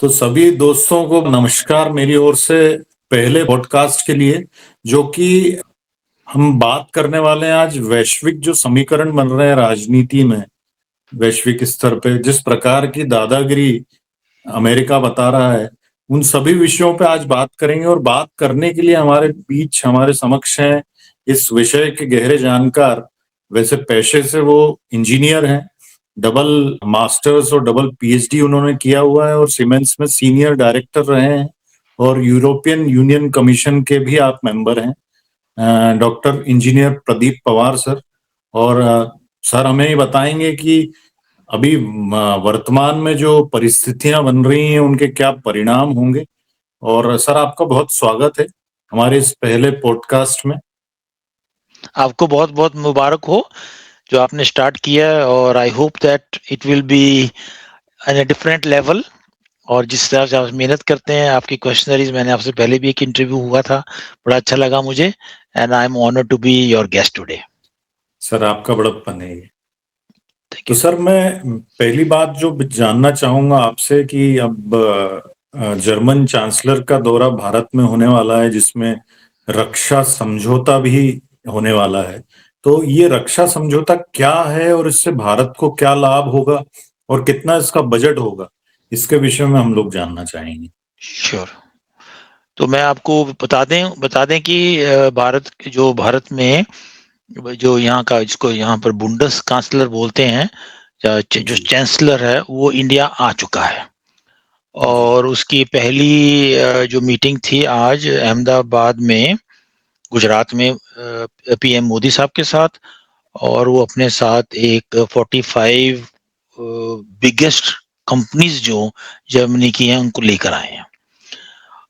तो सभी दोस्तों को नमस्कार मेरी ओर से पहले पॉडकास्ट के लिए, जो कि हम बात करने वाले हैं आज वैश्विक जो समीकरण बन रहे हैं राजनीति में, वैश्विक स्तर पे जिस प्रकार की दादागिरी अमेरिका बता रहा है, उन सभी विषयों पे आज बात करेंगे। और बात करने के लिए हमारे बीच हमारे समक्ष हैं इस विषय के गहरे जानकार। वैसे पेशे से वो इंजीनियर हैं, डबल मास्टर्स और डबल पीएचडी उन्होंने किया हुआ है और सीमेंस में सीनियर डायरेक्टर रहे हैं और यूरोपियन यूनियन कमीशन के भी आप मेंबर हैं। Doctor engineer Pradeep Pawar sir. और सर हमें ये बताएंगे कि अभी वर्तमान में जो परिस्थितियां बन रही हैं उनके क्या परिणाम होंगे। और सर आपका बहुत स्वागत है हमारे इस पहले पॉडकास्ट में। आपको बहुत-बहुत मुबारक हो जो आपने स्टार्ट किया है और I hope that it will be an a different level. और जिस तरह से आप मेहनत करते हैं, आपकी क्वेश्चनरीज मैंने आपसे पहले भी एक इंटरव्यू हुआ था, बड़ा अच्छा लगा मुझे and I am honoured to be your guest today. Sir आपका बड़प्पन है ये। थैंक तो यू। सर मैं पहली बात जो जानना चाहूंगा आपसे कि अब जर्मन चांसलर का दौरा भारत में होने वाला है, जिसमें रक्षा समझौता भी होने वाला है। तो ये रक्षा समझौता क्या है और इससे भारत को क्या लाभ होगा और कितना इसका बजट होगा, इसके विषय में हम लोग जानना चाहेंगे। श्योर। तो मैं आपको बता दें कि भारत में जो यहाँ का, जिसको यहाँ पर बुंडस कांसलर बोलते हैं, जो जी चांसलर है, वो इंडिया आ चुका है। जी और उसकी पहली जो मीटिंग थी आज अहमदाबाद में, गुजरात में, पीएम मोदी साहब के साथ। और वो अपने साथ एक 45 बिगेस्ट कंपनीज जो जर्मनी की हैं उनको लेकर आए हैं।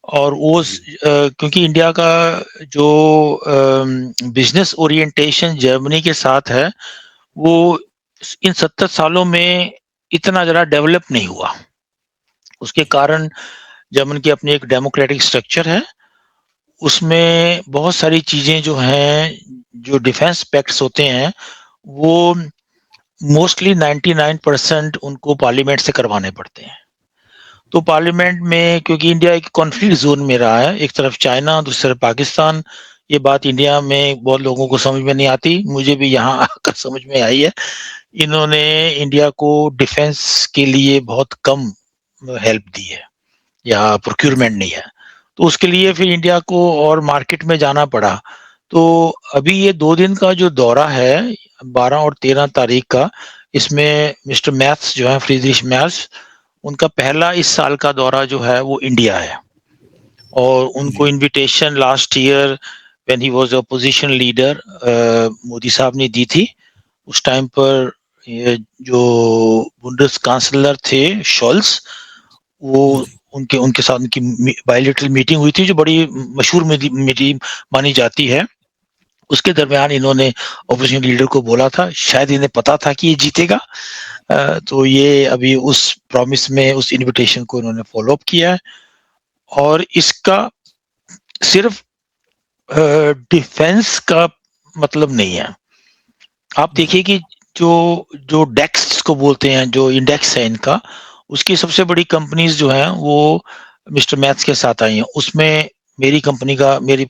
और जी क्योंकि इंडिया का जो बिजनेस ओरिएंटेशन जर्मनी के साथ है, वो इन 70 सालों में इतना ज़्यादा डेवलप नहीं हुआ। उसके कारण जर्मन की अपनी एक डेमोक्रेटिक स्ट्रक्चर है। उसमें बहुत सारी चीज़ें जो हैं, जो डिफेंस पैक्ट्स होते हैं, वो मोस्टली 99% उनको पार्लियामेंट से करवाने पड़ते हैं। तो पार्लियामेंट में, क्योंकि इंडिया एक कॉन्फ्लिक्ट जोन में रहा है, एक तरफ चाइना, दूसरी तरफ पाकिस्तान, ये बात इंडिया में बहुत लोगों को समझ में नहीं आती, मुझे भी यहाँ आकर समझ में आई है। इन्होंने इंडिया को डिफेंस के लिए बहुत कम हेल्प दी है या जी प्रोक्योरमेंट नहीं है। तो उसके लिए फिर इंडिया को और मार्केट में जाना पड़ा। तो अभी ये 2 दिन का जो दौरा है, 12 और 13 तारीख का, इसमें मिस्टर मैथ्स जो है, फ्रीडरिश मैथ्स, उनका पहला इस साल का दौरा जो है वो इंडिया है। और उनको जी invitation last year when he was opposition leader Modi साहब ने दी थी। उस टाइम पर ये जो बुंडस कांसलर थे, शोल्स, वो जी उनके उनके साथ उनकी बायलैटरल मीटिंग हुई थी, जो बड़ी मशहूर मीटिंग मानी जाती है। उसके दरमियान इन्होंने ऑपोजिशन लीडर को बोला था, शायद इन्हें पता था कि ये जीतेगा। तो ये अभी उस प्रॉमिस में, उस इनविटेशन को इन्होंने फॉलो अप किया है। और इसका सिर्फ डिफेंस का मतलब नहीं है। आप जी देखिए कि जो जो डेक्स जिसको बोलते हैं, जो इंडेक्स है इनका, उसकी सबसे बड़ी कंपनीज जो हैं वो मिस्टर मैथ्स के साथ आई हैं। उसमें मेरी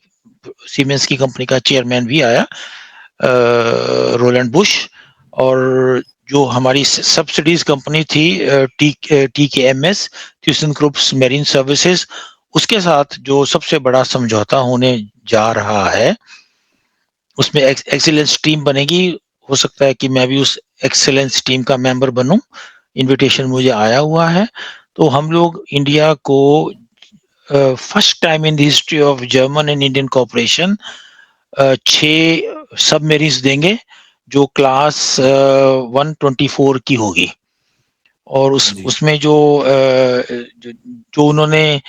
सीमेंस की कंपनी का चेयरमैन भी आया, रोलैंड बुश। और जो हमारी सब्सिडीज कंपनी थी, T K M S, Thyssen groups marine services, उसके साथ जो सबसे बड़ा समझौता होने जा रहा है, उसमें एक्सीलेंस टीम बनेगी। हो सकता है कि मैं भी उस एक्सीलेंस टीम का मेंबर बनूं। इनविटेशन मुझे जी आया हुआ है। तो हम लोग इंडिया को first time in the history of German and Indian cooperation 6 सबमेरीन्स देंगे, जो क्लास 124 की होगी। और जी उसमें जो उन्होंने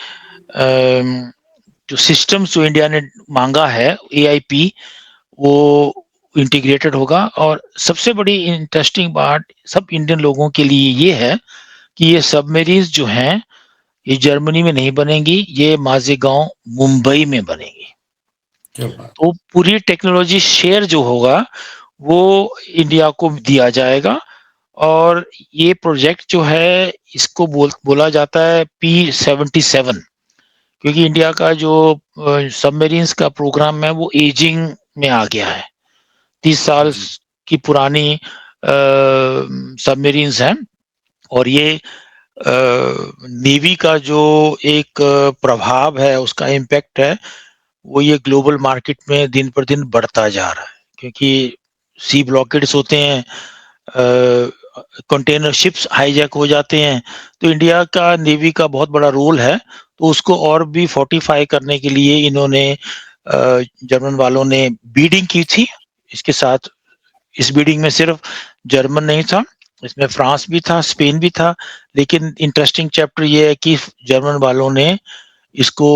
जो सिस्टम्स जो इंडिया ने मांगा है, एआईपी, वो इंटीग्रेटेड होगा। और सबसे बड़ी इंटरेस्टिंग बात सब इंडियन लोगों के लिए ये है कि ये सबमेरीन्स जो हैं, ये जर्मनी में नहीं बनेंगी, ये माज़ेगांव मुंबई में बनेगी। क्या बात। तो पूरी टेक्नोलॉजी शेयर जो होगा वो इंडिया को दिया जाएगा। और ये प्रोजेक्ट जो है इसको बोला जाता है P-77, क्योंकि इंडिया का जो सबमरीन्स का प्रोग्राम है वो एजिंग में आ गया है। 30 साल जी, की पुरानी सबमरीन्स हैं और ये नेवी का जो एक प्रभाव है, उसका इम्पैक्ट है, वो ये ग्लोबल मार्केट में दिन पर दिन बढ़ता जा रहा है, क्योंकि सी ब्लॉकेड्स होते हैं, कंटेनर शिप्स हाईजैक हो जाते हैं, तो इंडिया का नेवी का बहुत बड़ा रोल है। तो उसको और भी फोर्टिफाई करने के लिए इन्होंने जर्मन वालों ने बीडिंग की थी। इसके साथ इस बीडिंग में सिर्फ जर्मन नहीं था, इसमें फ्रांस भी था, स्पेन भी था, लेकिन इंटरेस्टिंग चैप्टर ये है कि जर्मन वालों ने इसको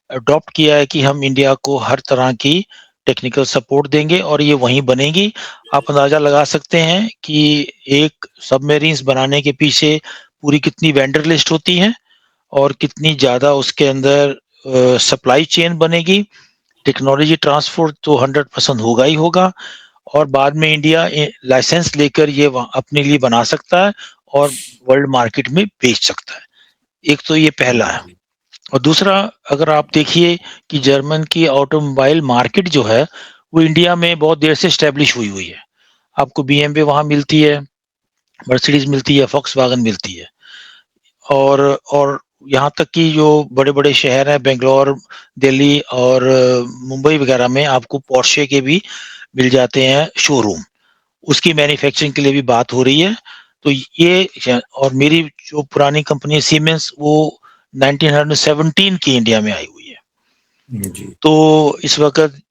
अडॉप्ट किया है कि हम इंडिया को हर तरह की टेक्निकल सपोर्ट देंगे और ये वहीं बनेगी। आप अंदाजा लगा सकते हैं कि एक सबमरीन्स बनाने के पीछे पूरी कितनी वेंडर लिस्ट होती है और कितनी ज्यादा उसके अंदर सप्लाई चेन बनेगी। टेक्नोलॉजी ट्रांसफर तो 100% होगा ही होगा, और बाद में इंडिया लाइसेंस लेकर ये अपने लिए बना सकता है और वर्ल्ड मार्केट में बेच सकता है। एक तो ये पहला है। जी, और दूसरा, अगर आप देखिए कि जर्मन की ऑटोमोबाइल मार्केट जो है वो इंडिया में बहुत देर से स्टैब्लिश हुई हुई है। आपको BMW वहां मिलती है, मर्सिडीज मिलती है, फॉक्सवैगन मिलती है, और यहाँ तक कि जो बड़े बड़े शहर हैं, बेंगलोर, दिल्ली और मुंबई वगैरह में आपको पोर्शे के भी मिल जाते हैं शोरूम। उसकी मैन्युफैक्चरिंग के लिए भी बात हो रही है। तो ये, और मेरी जो पुरानी कंपनी है सीमेंस, वो 1917 की इंडिया में आई हुई है। जी, तो इस वक्त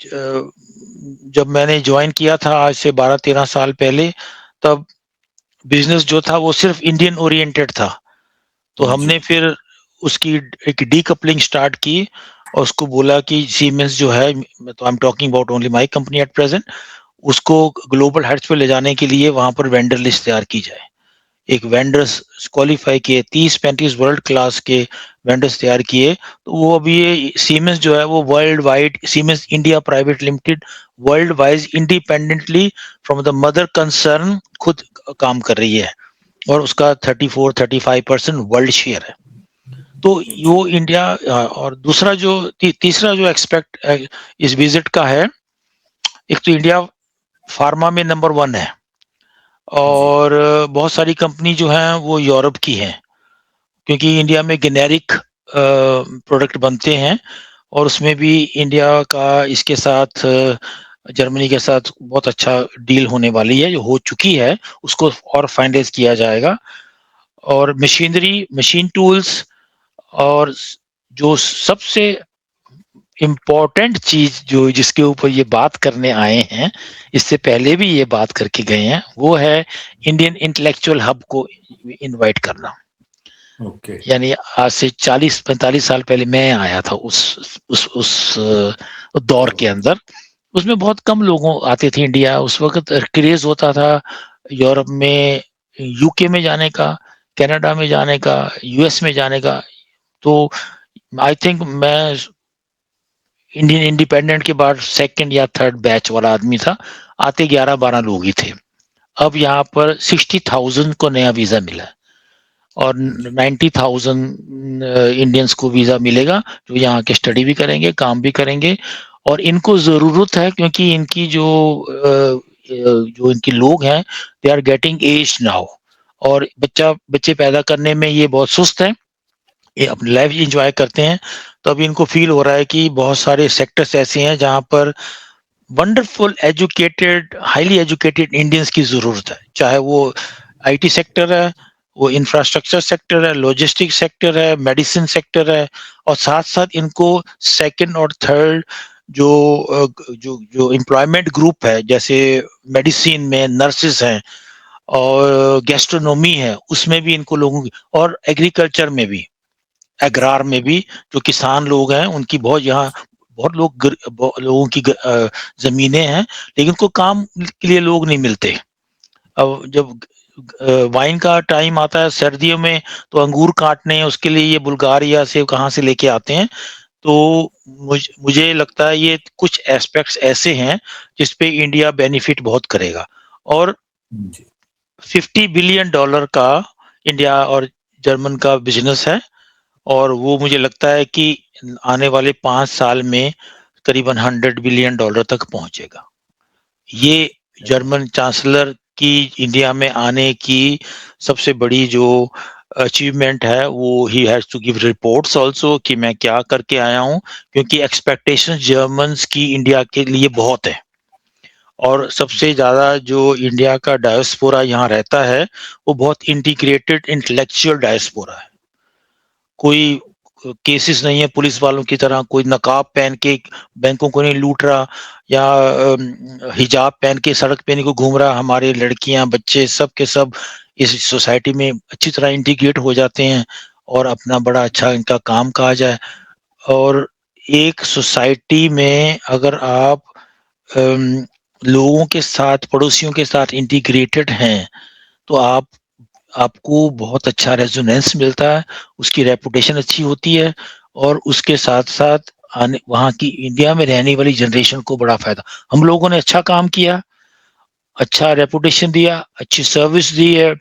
जब मैंने ज्वाइन किया था आज से 12-13 साल पहले, तब बिजनेस जो था वो सिर्फ इंडियन ओरिएंटेड था। तो हमने जी, फिर उसकी एक डीकपलिंग स्टार्ट की और उसको बोला कि सीमेंस जो है, तो I am talking about only my company at present, उसको ग्लोबल हाइट्स पे ले जाने के लिए वहां पर वेंडर लिस्ट तैयार की जाए। एक वेंडर्स क्वालिफाई किए, 30-35 वर्ल्ड क्लास के वेंडर्स तैयार किए। तो वो अभी ये सीमेंस जो है वो world wide, siemens India private limited world wise independently from the mother concern खुद काम कर रही है, और उसका 34-35% वर्ल्ड शेयर है। तो जी, वो इंडिया, और दूसरा जो तीसरा जो एक्सपेक्ट इस विजिट का है, एक तो इंडिया फार्मा में नंबर 1 है, जी, और बहुत सारी कंपनी जो है वो यूरोप की हैं, क्योंकि इंडिया में जेनेरिक प्रोडक्ट बनते हैं, और उसमें भी इंडिया का इसके साथ जर्मनी के साथ बहुत अच्छा डील होने वाली है, जो हो चुकी है, उसको और फाइनलाइज किया जाएगा। और मशीनरी, मशीन टूल्स, और जो सबसे इम्पोर्टेंट चीज जो जिसके ऊपर ये बात करने आए हैं, इससे पहले भी ये बात करके गए हैं, वो है इंडियन इंटेलेक्चुअल हब को इनवाइट करना। ओके, यानी आज से 40-45 साल पहले मैं आया था उस दौर के दौर में। अंदर। उसमें बहुत कम लोगों आते थे इंडिया। उस वक्त क्रेज होता था यूरोप में, यूके में जाने का, कनाडा में जाने का, यूएस में जाने का। तो आई थिंक मैं इंडियन इंडिपेंडेंट के बाद सेकंड या थर्ड बैच वाला आदमी था। आते 11-12 लोग ही थे। अब यहाँ पर 60,000 को नया वीजा मिला है, और जी, 90,000 इंडियंस को वीजा मिलेगा, जो यहाँ के स्टडी भी करेंगे, काम भी करेंगे। और इनको जरूरत है, क्योंकि इनकी जो इनके लोग हैं, they are getting age now, और बच्चे पैदा करने में ये बहुत सुस्त है, ये अपनी लाइफ एंजॉय करते हैं। तो अभी इनको फील हो रहा है कि बहुत सारे सेक्टर्स ऐसे हैं जहाँ पर wonderful educated, highly educated Indians की जरूरत है, चाहे वो आईटी सेक्टर है, वो इंफ्रास्ट्रक्चर सेक्टर है, लॉजिस्टिक सेक्टर है, मेडिसिन सेक्टर है, और साथ साथ इनको सेकंड और थर्ड जो जो जो एम्प्लॉयमेंट ग्रुप है, जैसे मेडिसिन में नर्सेस हैं, और गैस्ट्रोनोमी है, उसमें भी इनको लोगों की, और एग्रीकल्चर में भी, जी, एग्रार में भी, जो किसान लोग हैं उनकी बहुत यहाँ, बहुत लोगों की जमीनें हैं, लेकिन उनको काम के लिए लोग नहीं मिलते। अब जब वाइन का टाइम आता है सर्दियों में, तो अंगूर काटने उसके लिए ये बुल्गारिया से कहाँ से लेके आते हैं। तो मुझे लगता है ये कुछ एस्पेक्ट्स ऐसे हैं जिसपे इंडिया बेनिफिट बहुत करेगा। और जी, $50 बिलियन का इंडिया और जर्मन का बिजनेस है, और वो मुझे लगता है कि आने वाले 5 साल में करीबन $100 बिलियन तक पहुंचेगा। ये जर्मन चांसलर की इंडिया में आने की सबसे बड़ी जो अचीवमेंट है, वो ही has to give reports also कि मैं क्या करके आया हूं, क्योंकि एक्सपेक्टेशन जर्मन्स की इंडिया के लिए बहुत है। और सबसे ज्यादा जो इंडिया का डायस्पोरा यहाँ रहता है, वो बहुत इंटीग्रेटेड इंटेलेक्चुअल डायस्पोरा है। कोई केसेस नहीं है पुलिस वालों की तरह, कोई नकाब पहन के बैंकों को नहीं लूट रहा, या हिजाब पहन के सड़क पे नहीं को घूम रहा। हमारे लड़कियां बच्चे सब के सब इस सोसाइटी में अच्छी तरह इंटीग्रेट हो जाते हैं, और अपना बड़ा अच्छा इनका काम काज है। और एक सोसाइटी में अगर आप लोगों के साथ, पड़ोसियों के साथ इंटीग्रेटेड हैं, तो आपको बहुत अच्छा रेजोनेंस मिलता है, उसकी रेपुटेशन अच्छी होती है, और उसके साथ साथ आने वहाँ की इंडिया में रहने वाली जनरेशन को बड़ा फायदा। हम लोगों ने अच्छा काम किया, अच्छा रेपुटेशन दिया, अच्छी सर्विस दी है,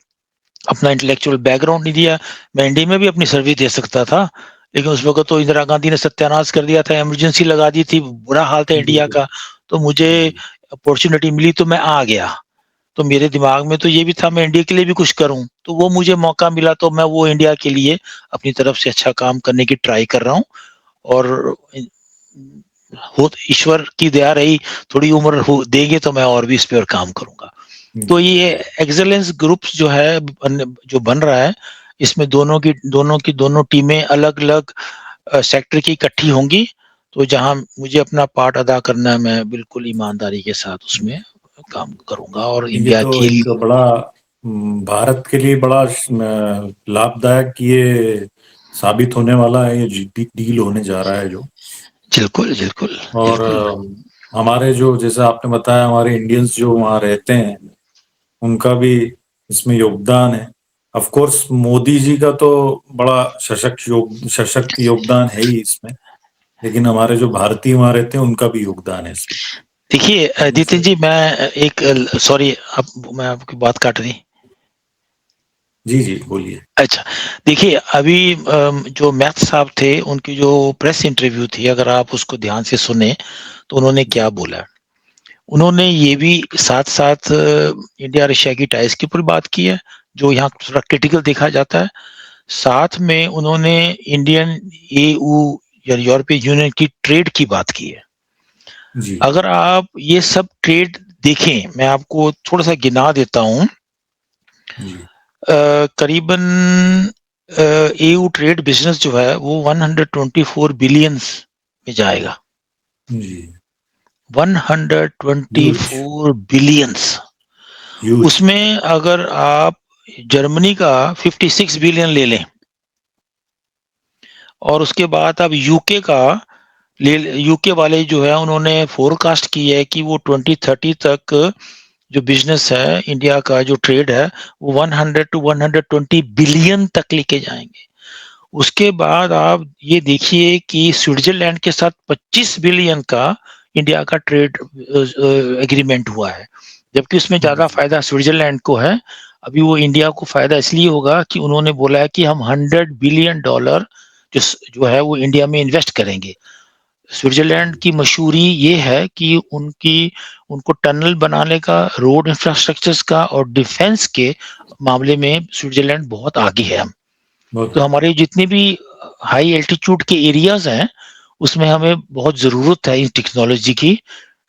अपना इंटेलेक्चुअल बैकग्राउंड नहीं दिया। मैं इंडिया में भी अपनी सर्विस दे सकता था, लेकिन उस वक्त तो इंदिरा गांधी ने सत्यानाश कर दिया था, इमरजेंसी लगा दी थी, बुरा हाल था इंडिया बिल्कुल। का। तो मुझे अपॉर्चुनिटी मिली तो मैं आ गया। तो मेरे दिमाग में तो ये भी था मैं इंडिया के लिए भी कुछ करूं, तो वो मुझे मौका मिला, तो मैं वो इंडिया के लिए अपनी तरफ से अच्छा काम करने की ट्राई कर रहा हूं। और हो ईश्वर की दया रही, थोड़ी उम्र हो देंगे तो मैं और भी इस पे और काम करूंगा। तो जी, ये एक्सेलेंस ग्रुप्स जो है जो बन रहा है, इसमें दोनों टीमें अलग अलग सेक्टर की इकट्ठी होंगी। तो जहां मुझे अपना पार्ट अदा करना है, मैं बिल्कुल ईमानदारी के साथ उसमें काम करूंगा, और ये इंडिया तो के एक लिए। बड़ा भारत के लिए बड़ा लाभदायक ये साबित होने वाला है, ये डील होने जा रहा है जो। बिल्कुल बिल्कुल और बिल्कुल। हमारे जो, जैसे आपने बताया, हमारे इंडियंस जो वहाँ रहते हैं उनका भी इसमें योगदान है। ऑफ कोर्स मोदी जी का तो बड़ा सशक्त योगदान है ही इसमें, लेकिन हमारे जो भारतीय वहाँ रहते हैं उनका भी योगदान है इसमें। देखिए नितिन जैसे, जी, मैं एक सॉरी, अब मैं आपकी बात काट दी। जी जी बोलिए। अच्छा, देखिए अभी जो मैथ साहब थे, उनकी जो प्रेस इंटरव्यू थी, अगर आप उसको ध्यान से सुने तो उन्होंने जी क्या बोला। उन्होंने ये भी साथ साथ इंडिया रशिया की टाइज के ऊपर बात की है, जो यहाँ थोड़ा क्रिटिकल देखा जाता है। साथ में उन्होंने इंडियन EU या यूरोपियन यूनियन की ट्रेड की बात की है। जी अगर आप ये सब ट्रेड देखें, मैं आपको थोड़ा सा गिना देता हूँ। जी करीबन EU ट्रेड बिजनेस जो है वो 124 बिलियंस में जाएगा। जी। Huge, 124 billions. ह्यूज। उसमें अगर आप जर्मनी का 56 बिलियन ले लें, और उसके बाद आप यूके का ले, यूके वाले जो है उन्होंने फोरकास्ट की है कि वो 2030 तक जो बिजनेस है इंडिया का, जो ट्रेड है, वो 100 टू 120 बिलियन तक लेके जाएंगे। उसके बाद आप ये देखिए कि स्विट्जरलैंड के साथ 25 बिलियन का इंडिया का ट्रेड एग्रीमेंट हुआ है, जबकि उसमें ज्यादा जी फायदा स्विट्जरलैंड को है। अभी वो इंडिया को फायदा इसलिए होगा कि उन्होंने बोला है कि हम $100 बिलियन जो है वो इंडिया में इन्वेस्ट करेंगे। स्विट्जरलैंड की मशहूरी ये है कि उनको टनल बनाने का, रोड इंफ्रास्ट्रक्चर्स का और डिफेंस के मामले में स्विट्जरलैंड बहुत आगे है। बहुत तो आगे। हमारे जितने भी हाई एल्टीट्यूड के एरियाज हैं, उसमें हमें बहुत जरूरत है इस टेक्नोलॉजी की।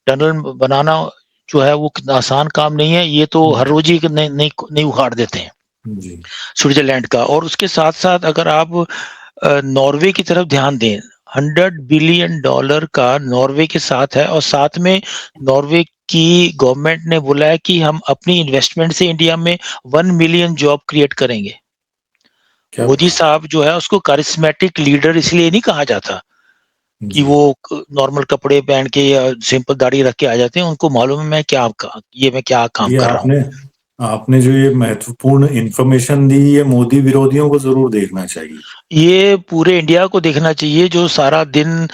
टनल बनाना जो है वो कितना आसान काम नहीं है, ये तो हर रोज ही नहीं उखाड़ देते हैं जी स्विट्जरलैंड का। और उसके साथ साथ अगर आप नॉर्वे की तरफ ध्यान दें, $100 बिलियन का नॉर्वे के साथ है, और साथ में नॉर्वे की गवर्नमेंट ने बोला है कि हम अपनी इन्वेस्टमेंट से इंडिया में 1 मिलियन जॉब क्रिएट करेंगे। क्या मोदी बात। साहब जो है उसको कारिस्मेटिक लीडर इसलिए नहीं कहा जाता कि जी, वो नॉर्मल कपड़े पहन के या सिंपल दाढ़ी रख के आ जाते हैं। उनको मालूम है मैं क्या ये मैं क्या काम ये कर रहा हूँ। आपने जो ये महत्वपूर्ण इन्फॉर्मेशन दी, ये मोदी विरोधियों को ज़रूर देखना चाहिए। ये पूरे इंडिया को देखना चाहिए जो सारा दिन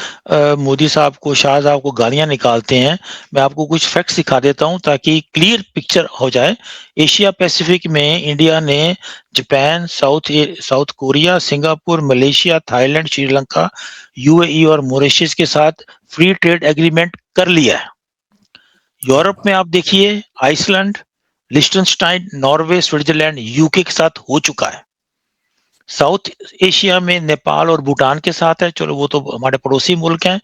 मोदी साहब को, शाह साहब को गालियाँ निकालते हैं। मैं आपको कुछ फैक्ट्स दिखा देता हूँ ताकि क्लियर पिक्चर हो जाए। एशिया पैसिफिक में इंडिया ने Japan, south Korea, Singapore, Malaysia, Thailand, Sri Lanka, UAE और मॉरिशस के साथ फ्री ट्रेड एग्रीमेंट कर लिया है। क्या यूरोप बात! में आप देखिए आइसलैंड, लिechtenstein, नॉर्वे, स्विट्जरलैंड, यूके के साथ हो चुका है। साउथ एशिया में नेपाल और भूटान के साथ है, चलो वो तो हमारे पड़ोसी मुल्क हैं।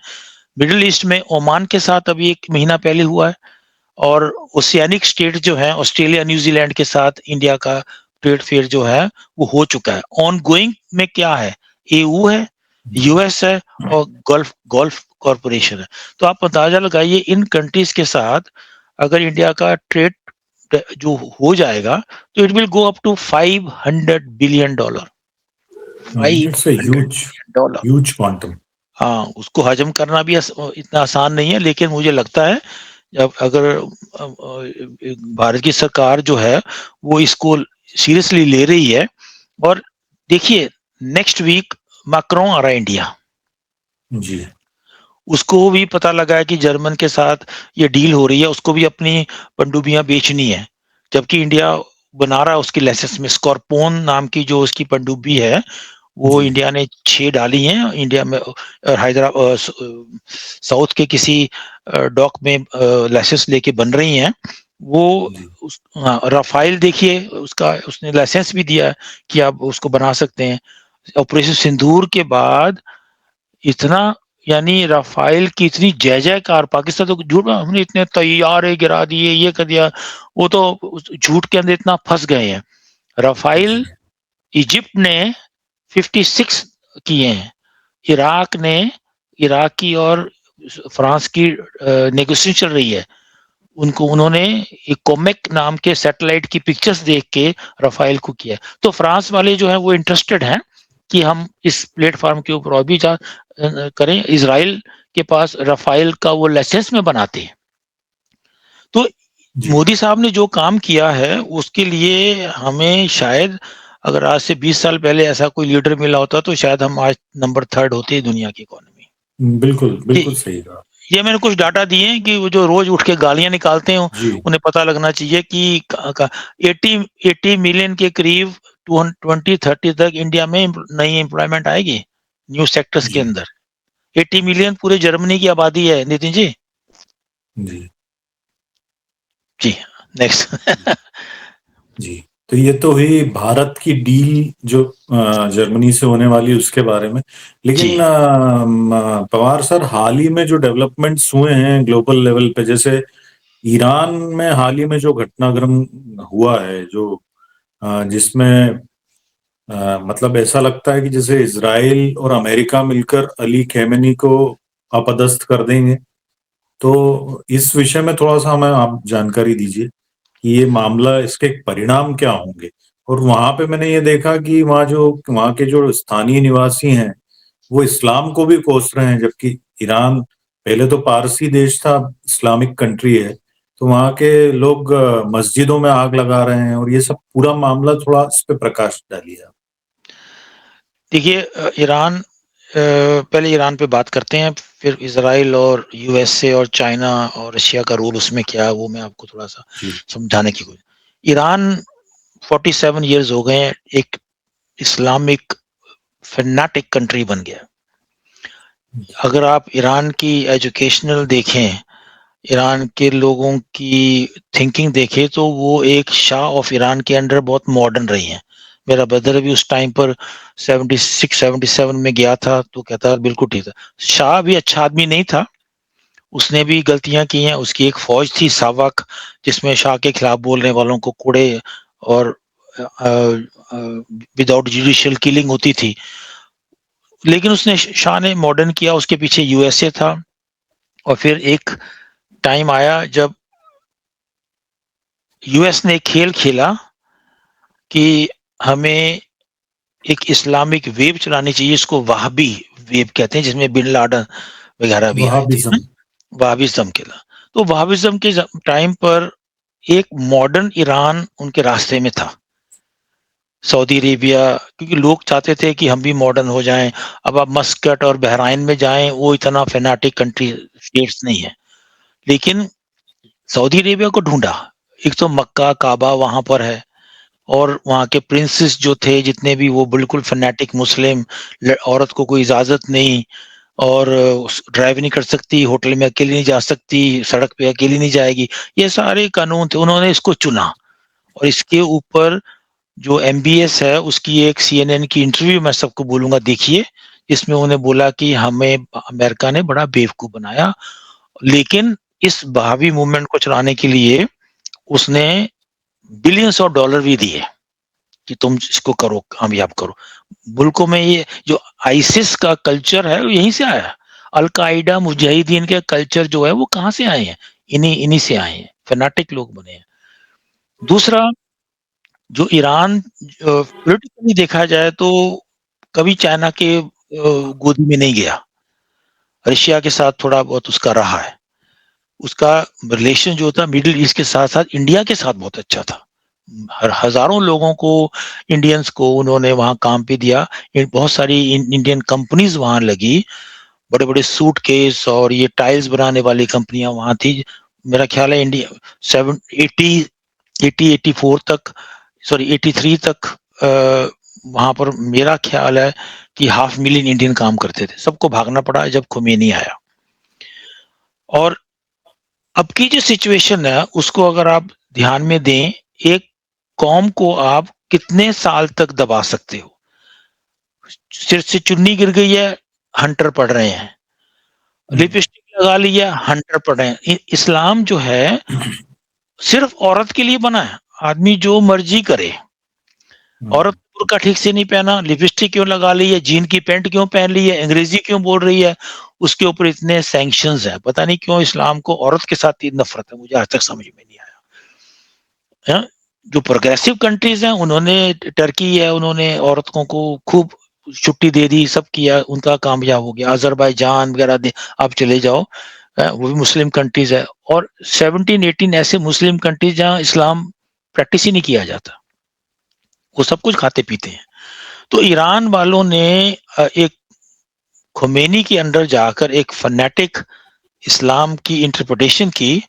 मिडिल ईस्ट में ओमान के साथ अभी 1 महीना पहले हुआ है और ओशियानिक स्टेट जो है ऑस्ट्रेलिया, न्यूजीलैंड के साथ इंडिया का ट्रेड फेयर जो है वो हो चुका है। ऑनगोइंग में क्या है? ईयू है, यूएस है और गल्फ गल्फ कॉरपोरेशन है। तो आप अंदाजा लगाइए इन कंट्रीज के साथ अगर इंडिया का ट्रेड जो हो जाएगा तो it will go up to $500 billion. It's a $500। Huge quantum. हाँ, उसको हजम करना भी इतना आसान नहीं है, लेकिन मुझे लगता है जब अगर भारत की सरकार जो है वो इसको सीरियसली ले रही है। और देखिए नेक्स्ट वीक मैक्रोन आ रहा है इंडिया, जी, उसको भी पता लगा है कि जर्मन के साथ ये डील हो रही है, उसको भी अपनी पनडुब्बियां बेचनी है, जबकि इंडिया बना रहा है उसकी लाइसेंस में। स्कॉर्पोन नाम की जो उसकी पनडुब्बी है वो जी, इंडिया ने 6 डाली हैं इंडिया में, हैदराबाद साउथ के किसी डॉक में लाइसेंस लेके बन रही हैं वो। जी, हाँ, राफाइल देखिए उसका उसने लाइसेंस भी दिया है कि आप उसको बना सकते हैं। ऑपरेशन सिंदूर के बाद इतना, यानी राफाइल की इतनी जय जयकार, पाकिस्तान तो झूठ में हमने इतने तैयारे गिरा दिए, ये कर दिया, वो तो उस झूठ के अंदर इतना फंस गए हैं। राफाइल जी, इजिप्ट ने 56 किए हैं, इराक ने, इराकी और फ्रांस की नेगोशिएशन चल रही है, उनको उन्होंने एक कोमेक नाम के सैटेलाइट की पिक्चर्स देख के राफाइल को किया। तो फ्रांस वाले जो है वो इंटरेस्टेड हैं कि हम इस प्लेटफॉर्म के ऊपर और भी करें। इसराइल के पास राफाइल का वो लाइसेंस में बनाते हैं। तो जी। मोदी साहब ने जो काम किया है उसके लिए हमें शायद, अगर आज से 20 साल पहले ऐसा कोई लीडर मिला होता तो शायद हम आज नंबर 3 होते दुनिया की इकोनॉमी। बिल्कुल, ये बिल्कुल सही कहा। ये मैंने कुछ डाटा दिए हैं कि वो जो रोज उठ के गालियां निकालते हैं जी, उन्हें पता लगना चाहिए कि 80 मिलियन के करीब 2030 तक इंडिया में नई एम्प्लॉयमेंट आएगी न्यू सेक्टर्स के जी, अंदर। 80 मिलियन पूरे जर्मनी की आबादी है नितिन जी। जी, जी, नेक्स्ट। जी। तो ये तो हुई भारत की डील जो जर्मनी से होने वाली उसके बारे में। जी लेकिन पवार सर, हाल ही में जो डेवलपमेंट्स हुए हैं ग्लोबल लेवल पे, जैसे ईरान में हाल ही में जो घटनाक्रम हुआ है, जो जिसमें मतलब ऐसा लगता है कि जैसे इजराइल और अमेरिका मिलकर अली खेमेनी को अपदस्थ कर देंगे। तो इस विषय में थोड़ा-सा हमें आप जानकारी दीजिए कि ये मामला, इसके परिणाम क्या होंगे? और वहाँ पे मैंने ये देखा कि वहाँ के जो स्थानीय निवासी हैं, वो इस्लाम को भी कोस रहे हैं, जबकि ईरान पहले तो पारसी देश था, इस्लामिक कंट्री है, तो वहाँ के लोग मस्जिदों में आग लगा रहे हैं, और ये सब पूरा मामला, थोड़ा इस पे प्रकाश डालिए आप। देखिए ईरान, पहले ईरान पे बात करते हैं, फिर इसराइल और यूएसए और चाइना और रशिया का रोल उसमें क्या है वो मैं आपको थोड़ा सा जी, समझाने की कोशिश। ईरान 47 इयर्स हो गए हैं, एक इस्लामिक फैनाटिक कंट्री बन गया। अगर आप ईरान की एजुकेशनल देखें, ईरान के लोगों की थिंकिंग देखें तो वो एक शाह ऑफ ईरान के अंडर बहुत मॉडर्न रही हैं। मेरा ब्रदर भी उस टाइम पर 76-77 में गया था तो कहता बिल्कुल ठीक था। शाह भी अच्छा आदमी नहीं था, उसने भी गलतियां की हैं। उसकी एक फौज थी सावक, जिसमें शाह के खिलाफ बोलने वालों को कोड़े और विदाउट जुडिशियल किलिंग होती थी। लेकिन उसने, शाह ने मॉडर्न किया, उसके पीछे यूएसए था। और फिर एक टाइम आया जब यूएस ने खेल खेला कि हमें एक इस्लामिक वेव चलानी चाहिए, इसको वहाबी वेव कहते हैं, जिसमें बिन लादेन वगैरह भी आए थे ना, वहाबिज़्म। वहाबिज्म के। तो वहाबिज्म के टाइम पर एक मॉडर्न ईरान उनके रास्ते में था। सऊदी अरेबिया, क्योंकि लोग चाहते थे कि हम भी मॉडर्न हो जाएं। अब आप मस्कट और बहराइन में जाएं, वो इतना फेनाटिक कंट्री स्टेट्स नहीं है। लेकिन सऊदी अरेबिया को ढूंढा। एक तो मक्का काबा वहां पर है, और वहाँ के प्रिंसेस जो थे जितने भी, वो बिल्कुल फैनेटिक मुस्लिम, औरत को कोई इजाजत नहीं, और ड्राइव नहीं कर सकती, होटल में अकेली नहीं जा सकती, सड़क पे अकेली नहीं जाएगी। ये सारे कानून थे, उन्होंने इसको चुना। और इसके ऊपर जो एमबीएस है, उसकी एक सीएनएन की इंटरव्यू मैं सबको बोलूंगा, देखिए। इसमें उन्होंने बोला कि हमें अमेरिका ने बड़ा बेवकूफ बनाया, लेकिन इस बहावी मूवमेंट को चलाने के लिए उसने बिलियंस ऑफ डॉलर भी दिए कि तुम इसको करो, कामयाब करो। मुल्कों में ये जो आईसिस का कल्चर है, वो यहीं से आया। अलकायदा मुजाहिदीन के कल्चर जो है, वो कहाँ से आए हैं? इन्हीं इन्हीं से आए हैं, फैनाटिक लोग बने हैं। दूसरा, जो ईरान पॉलिटिकली देखा जाए तो कभी चाइना के गोदी में नहीं गया। रशिया के साथ थोड़ा बहुत उसका रहा है। उसका रिलेशन जो था मिडिल ईस्ट के साथ साथ इंडिया के साथ बहुत अच्छा था। हजारों लोगों को, इंडियंस को उन्होंने वहां काम पे दिया। बहुत सारी इंडियन कंपनीज वहां लगी। बड़े बड़े सूटकेस और ये टाइल्स बनाने वाली कंपनियां वहां थी। मेरा ख्याल है इंडिया 84 तक, सॉरी 83 तक, वहां पर मेरा ख्याल है कि 500,000 इंडियन काम करते थे। सबको भागना पड़ा जब खुमेनी आया। और अब की जो सिचुएशन है, उसको अगर आप ध्यान में दें, एक कौम को आप कितने साल तक दबा सकते हो? सिर से चुन्नी गिर गई है, हंटर पड़ रहे हैं। लिपस्टिक लगा ली है, हंटर पड़ रहे हैं। इस्लाम जो है सिर्फ औरत के लिए बना है। आदमी जो मर्जी करे। औरत बुर्का ठीक से नहीं पहना, लिपस्टिक क्यों लगा ली है, जीन की पैंट क्यों पहन ली है, अंग्रेजी क्यों बोल रही है, उसके ऊपर इतने सैंक्शंस है। पता नहीं क्यों इस्लाम को औरत के साथ इतनी नफरत है, मुझे आज तक समझ में नहीं आया। हाँ? जो प्रोग्रेसिव कंट्रीज हैं, उन्होंने, टर्की है, उन्होंने औरतों को खूब छुट्टी दे दी, सब किया, उनका कामयाब हो गया। अजरबैजान वगैरह आप चले जाओ, वो भी मुस्लिम कंट्रीज है। और 17-18 ऐसे मुस्लिम कंट्रीज जहाँ इस्लाम प्रैक्टिस ही नहीं किया जाता, वो सब कुछ खाते पीते हैं। तो ईरान वालों ने एक खुमैनी के अंडर जाकर एक फनेटिक इस्लाम की इंटरप्रिटेशन की,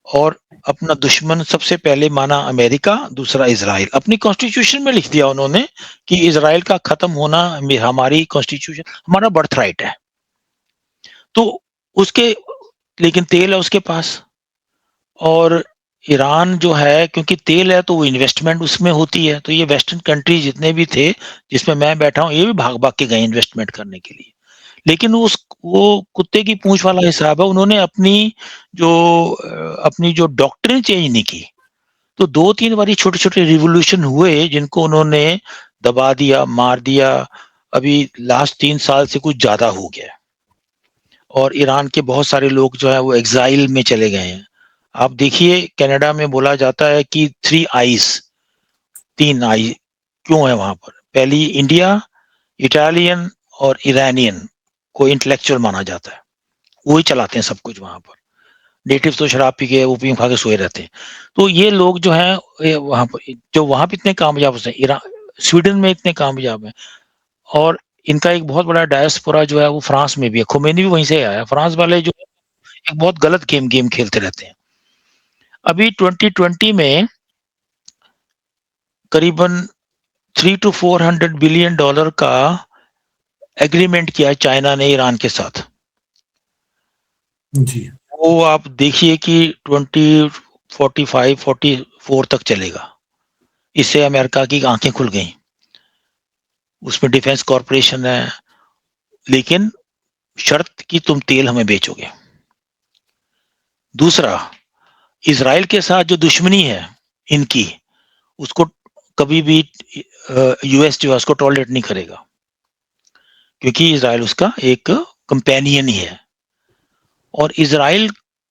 और अपना दुश्मन सबसे पहले माना अमेरिका, दूसरा इजराइल। अपनी कॉन्स्टिट्यूशन में लिख दिया उन्होंने कि इजराइल का खत्म होना हमारी कॉन्स्टिट्यूशन, हमारा बर्थ राइट है। तो उसके, लेकिन तेल है उसके पास। और ईरान जो है, क्योंकि तेल है तो वो इन्वेस्टमेंट उसमें होती है। तो ये वेस्टर्न कंट्री जितने भी थे, जिसमें मैं बैठा हूँ, ये भी भाग भाग के गए इन्वेस्टमेंट करने के लिए। लेकिन वो कुत्ते की पूंछ वाला हिसाब है। उन्होंने जो अपनी जो डॉक्ट्रिन चेंज नहीं की। तो 2-3 बारी छोटे-छोटे रिवॉल्यूशन हुए, जिनको उन्होंने दबा दिया, मार दिया। अभी लास्ट 3 साल से कुछ ज़्यादा हो गया है। और ईरान के बहुत सारे लोग जो है वो एग्ज़ाइल में चले गए हैं। आप देखिए, कनाडा में बोला जाता है कि 3 आईज़, 3 आई क्यों है वहाँ पर? पहली इंडिया, इटालियन और ईरानियन को इंटेलेक्चुअल माना जाता है। वो ही चलाते हैं सब कुछ वहाँ पर। नेटिव तो शराब पी के, ओपियम खा के सोए रहते हैं। तो ये लोग जो हैं, वहाँ पर जो वहाँ पे इतने कामयाब हैं, स्वीडन में इतने कामयाब हैं। और इनका एक बहुत बड़ा डायस्पोरा जो है वो फ्रांस में भी है। खुमैनी भी वहीं से आया है। फ्रांस वाले जो एक बहुत गलत गेम खेलते रहते हैं। अभी 2020 में करीबन 300-400 बिलियन डॉलर का एग्रीमेंट किया है चाइना ने ईरान के साथ। जी। वो आप देखिए कि 2045-44 तक चलेगा। इससे अमेरिका की आंखें खुल गई। उसमें डिफेंस कॉरपोरेशन है, लेकिन शर्त कि तुम तेल हमें बेचोगे। दूसरा, इजराइल के साथ जो दुश्मनी है इनकी, उसको कभी भी यूएस जो है उसको टॉलरेट नहीं करेगा, क्योंकि इजराइल उसका एक कंपेनियन ही है। और इजराइल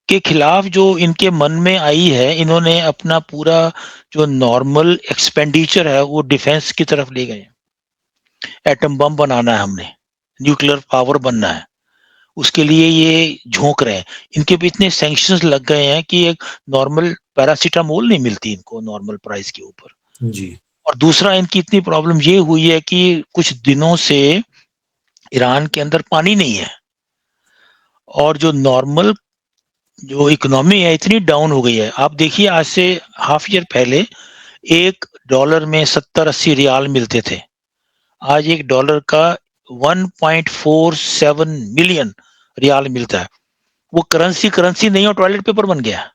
के खिलाफ जो इनके मन में आई है, इन्होंने अपना पूरा जो नॉर्मल एक्सपेंडिचर है वो डिफेंस की तरफ ले गए। एटम बम बनाना है हमने, न्यूक्लियर पावर बनना है, उसके लिए ये झोंक रहे हैं। इनके भी इतने सैंक्शंस लग गए हैं कि एक नॉर्मल पैरासिटामोल नहीं मिलती इनको नॉर्मल प्राइस के ऊपर। जी। और दूसरा इनकी इतनी प्रॉब्लम ये हुई है कि कुछ दिनों से ईरान के अंदर पानी नहीं है और जो नॉर्मल जो इकोनॉमी है इतनी डाउन हो गई है। आप देखिए आज से हाफ ईयर पहले $1 में 70-80 रियाल मिलते थे। आज $1 का 1.47 मिलियन रियाल मिलता है। वो करेंसी नहीं और टॉयलेट पेपर बन गया।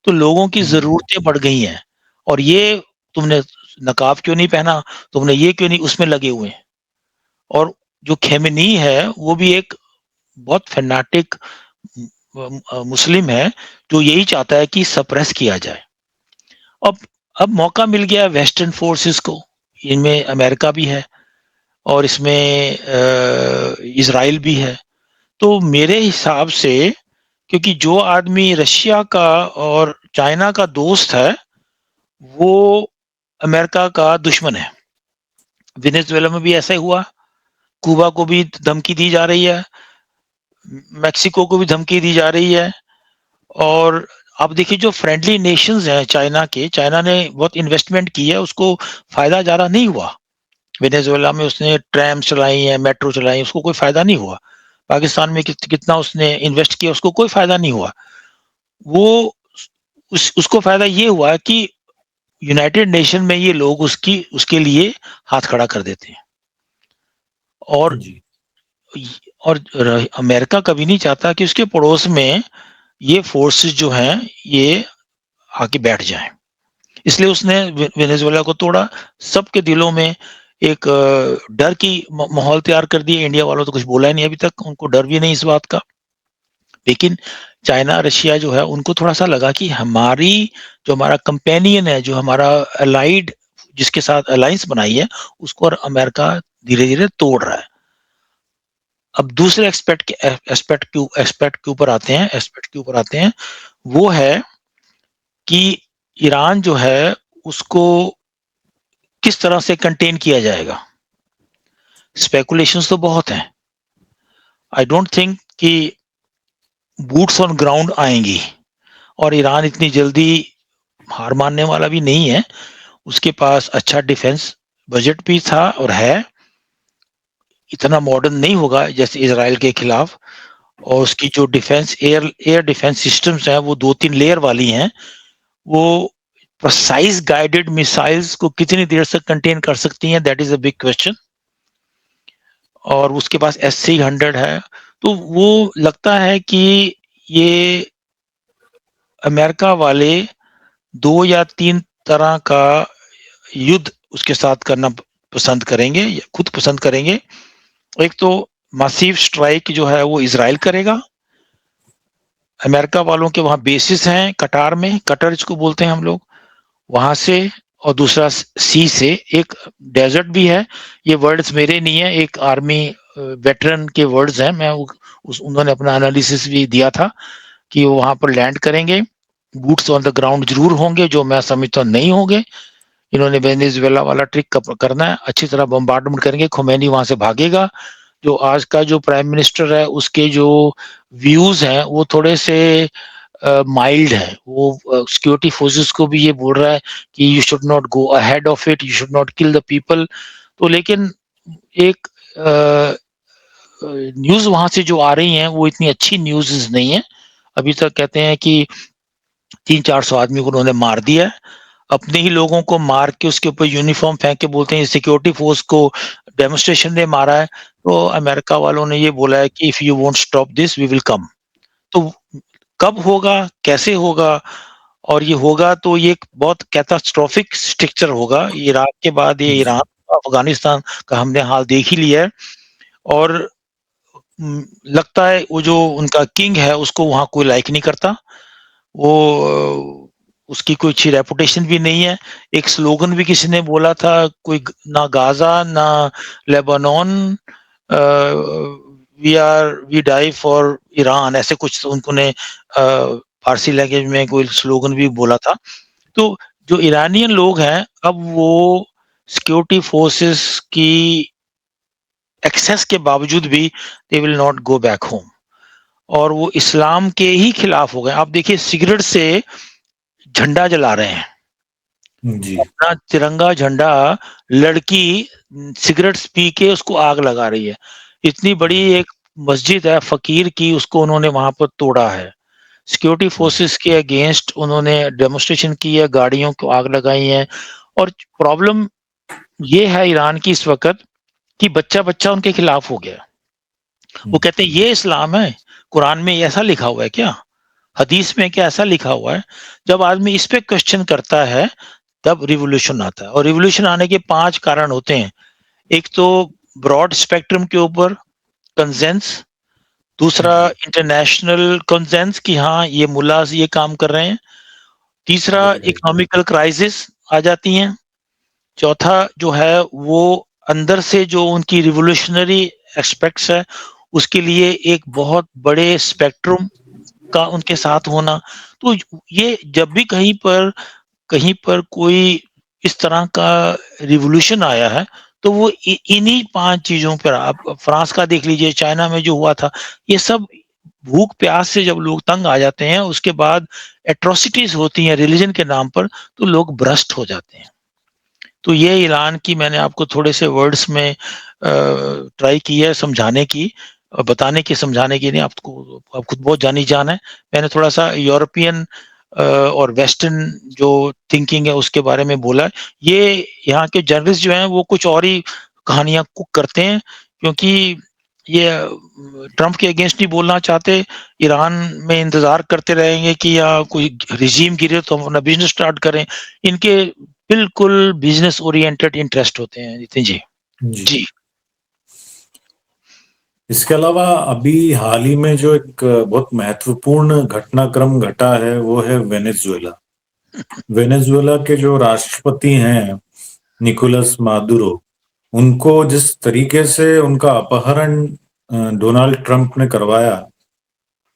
तो लोगों की ज़रूरतें बढ़ गई हैं और ये तुमने नकाब क्यों नहीं पहना, तुमने ये क्यों नहीं, उसमें लगे हुए हैं। और जो खेमेनी है वो भी एक बहुत फैनाटिक मुस्लिम है जो यही चाहता है कि सप्रेस किया जाए। अब अब मौका मिल गया वेस्टर्न फोर्सेस को, इनमें अमेरिका भी है और इसमें इज़राइल भी है। तो मेरे हिसाब से क्योंकि जो आदमी रशिया का और चाइना का दोस्त है, वो अमेरिका का दुश्मन है। वेनेजुएला में भी ऐसा ही हुआ, क्यूबा को भी धमकी दी जा रही है, मेक्सिको को भी धमकी दी जा रही है। और आप देखिए जो फ्रेंडली नेशंस हैं चाइना के, चाइना ने बहुत इन्वेस्टमेंट की है, उसको फ़ायदा ज़्यादा नहीं हुआ। वेनेजुएला में उसने ट्रैम्स चलाई हैं, मेट्रो चलाई, उसको कोई फ़ायदा नहीं हुआ। पाकिस्तान में कितना उसने इन्वेस्ट किया, उसको कोई फ़ायदा नहीं हुआ। वो उसको फ़ायदा ये हुआ कि यूनाइटेड नेशन में ये लोग उसके लिए हाथ खड़ा कर देते हैं। और जी। अमेरिका कभी नहीं चाहता कि उसके पड़ोस में ये फोर्सेस जो हैं ये आके बैठ जाएं। इसलिए उसने वेनेजुएला को तोड़ा। सबके दिलों में एक डर की माहौल तैयार कर दिया। इंडिया वालों तो कुछ बोला ही नहीं अभी तक, उनको डर भी नहीं इस बात का। लेकिन चाइना रशिया जो है उनको थोड़ा सा लगा कि जो हमारा कंपेनियन है, जो हमारा अलाइड, जिसके साथ अलायंस बनाई है, उसको और अमेरिका धीरे धीरे तोड़ रहा है। अब दूसरे एस्पेक्ट के ऊपर आते हैं, वो है कि ईरान जो है उसको किस तरह से कंटेन किया जाएगा। स्पेकुलेशंस तो बहुत हैं। आई डोंट थिंक कि बूट्स ऑन ग्राउंड आएंगी और ईरान इतनी जल्दी हार मानने वाला भी नहीं है। उसके पास अच्छा डिफेंस बजट भी था और है। इतना मॉडर्न नहीं होगा जैसे इजराइल के खिलाफ। और उसकी जो डिफेंस एयर डिफेंस सिस्टम्स हैं वो 2-3 लेयर वाली हैं। वो प्रिसाइज गाइडेड मिसाइल्स को कितनी देर तक कंटेन कर सकती हैं, that is a big question. और उसके पास SC-100 है। तो वो लगता है कि ये अमेरिका वाले 2 या 3 तरह का युद्ध उसके साथ करना पसंद करेंगे, खुद पसंद करेंगे। एक तो मासिव स्ट्राइक जो है वो इजराइल करेगा। अमेरिका वालों के वहां बेसिस हैं कटार में, कटर इसको बोलते हैं हम लोग, वहां से। और दूसरा सी से एक डेजर्ट भी है। ये वर्ड्स मेरे नहीं है, एक आर्मी वेटरन के वर्ड्स हैं। उन्होंने अपना एनालिसिस भी दिया था कि वो वहां पर लैंड करेंगे। बूट्स ऑन द ग्राउंड जरूर होंगे, जो मैं समझता नहीं होंगे। इन्होंने वेनेजुएला वाला ट्रिक करना है, अच्छी तरह बम्बार्डमेंट करेंगे, खोमेनी वहां से भागेगा। जो आज का जो प्राइम मिनिस्टर है उसके जो व्यूज हैं वो थोड़े से माइल्ड है। वो सिक्योरिटी फोर्सेस को भी ये बोल रहा है कि you should not go ahead of it, you should not kill the people. तो लेकिन एक न्यूज वहां से जो आ रही है वो इतनी अच्छी न्यूज नहीं है। अभी तक कहते हैं कि 300-400 आदमी को उन्होंने मार दिया है। अपने ही लोगों को मार के उसके ऊपर यूनिफॉर्म फेंक के बोलते हैं सिक्योरिटी फोर्स को डेमोन्स्ट्रेशन ने मारा है। तो अमेरिका वालों ने ये बोला है कि if you won't stop this we will come. तो कब होगा, कैसे होगा, और ये होगा तो ये एक बहुत कैटास्ट्रोफिक स्ट्रक्चर होगा। इराक के बाद ये ईरान, अफगानिस्तान का हमने हाल देख ही लिया है। और लगता है वो जो उनका किंग है उसको वहां कोई लाइक नहीं करता। वो उसकी कोई अच्छी रेपुटेशन भी नहीं है। एक स्लोगन भी किसी ने बोला था, कोई ना गाजा ना Lebanon, we die for Iran, ऐसे कुछ उन्होंने फारसी लैंग्वेज में कोई स्लोगन भी बोला था। तो जो ईरानियन लोग हैं अब वो सिक्योरिटी फोर्सेस की एक्सेस के बावजूद भी they will not go back home. और वो इस्लाम के ही खिलाफ हो गए। आप देखिए सिगरेट से झंडा जला रहे हैं, जी, अपना तिरंगा झंडा, लड़की सिगरेट्स पी के उसको आग लगा रही है। इतनी बड़ी एक मस्जिद है फ़कीर की, उसको उन्होंने वहाँ पर तोड़ा है। सिक्योरिटी फोर्सेस के अगेंस्ट उन्होंने डेमोन्स्ट्रेशन की है, गाड़ियों को आग लगाई है। और प्रॉब्लम ये है ईरान की इस वक़्त कि बच्चा-बच्चा उनके खिलाफ हो गया है। वो कहते हैं ये इस्लाम है, कुरान में ऐसा लिखा हुआ है क्या? हदीस में क्या ऐसा लिखा हुआ है? जब आदमी इस पे क्वेश्चन करता है, तब रिवॉल्यूशन आता है। और रिवॉल्यूशन आने के 5 कारण होते हैं। एक तो ब्रॉड स्पेक्ट्रम के ऊपर कंसेंस, दूसरा जी, इंटरनेशनल कंसेंस कि हाँ, ये मुल्लाज़ ये काम कर रहे हैं। तीसरा जी, इकोनॉमिकल क्राइसिस आ जाती हैं। चौथा जो है वो अंदर से जो उनकी रिवॉल्यूशनरी एस्पेक्ट्स है, उसके लिए एक बहुत बड़े स्पेक्ट्रम का उनके साथ होना। तो ये जब भी कहीं पर कोई इस तरह का रिवॉल्यूशन आया है, तो वो इन्हीं 5 चीज़ों पर, आप फ्रांस का देख लीजिए, चाइना में जो हुआ था, ये सब भूख प्यास से जब लोग तंग आ जाते हैं, उसके बाद एट्रोसिटीज़ होती हैं रिलिजन के नाम पर, तो लोग भ्रष्ट हो जाते हैं। तो ये ईरान की मैंने आपको थोड़े से वर्ड्स में ट्राई की है समझाने की, बताने की, समझाने की नहीं, आपको आप खुद बहुत जानी-जान है। मैंने थोड़ा-सा यूरोपियन और वेस्टर्न जो थिंकिंग है उसके बारे में बोला है। ये यहाँ के जर्नलिस्ट जो हैं वो कुछ और ही कहानियाँ कुक करते हैं, क्योंकि ये ट्रंप के अगेंस्ट नहीं बोलना चाहते। ईरान में इंतज़ार करते रहेंगे कि या कोई रिजीम गिरे तो हम अपना बिज़नेस स्टार्ट करें। इनके बिल्कुल बिज़नेस ओरिएंटेड इंटरेस्ट होते हैं नितिन जी। जी। जी, इसके अलावा अभी हाल ही में जो एक बहुत महत्वपूर्ण घटनाक्रम घटा है, वो है वेनेजुएला। वेनेजुएला के जो राष्ट्रपति हैं, निकोलस मादुरो, उनको जिस तरीके से उनका अपहरण डोनाल्ड ट्रंप ने करवाया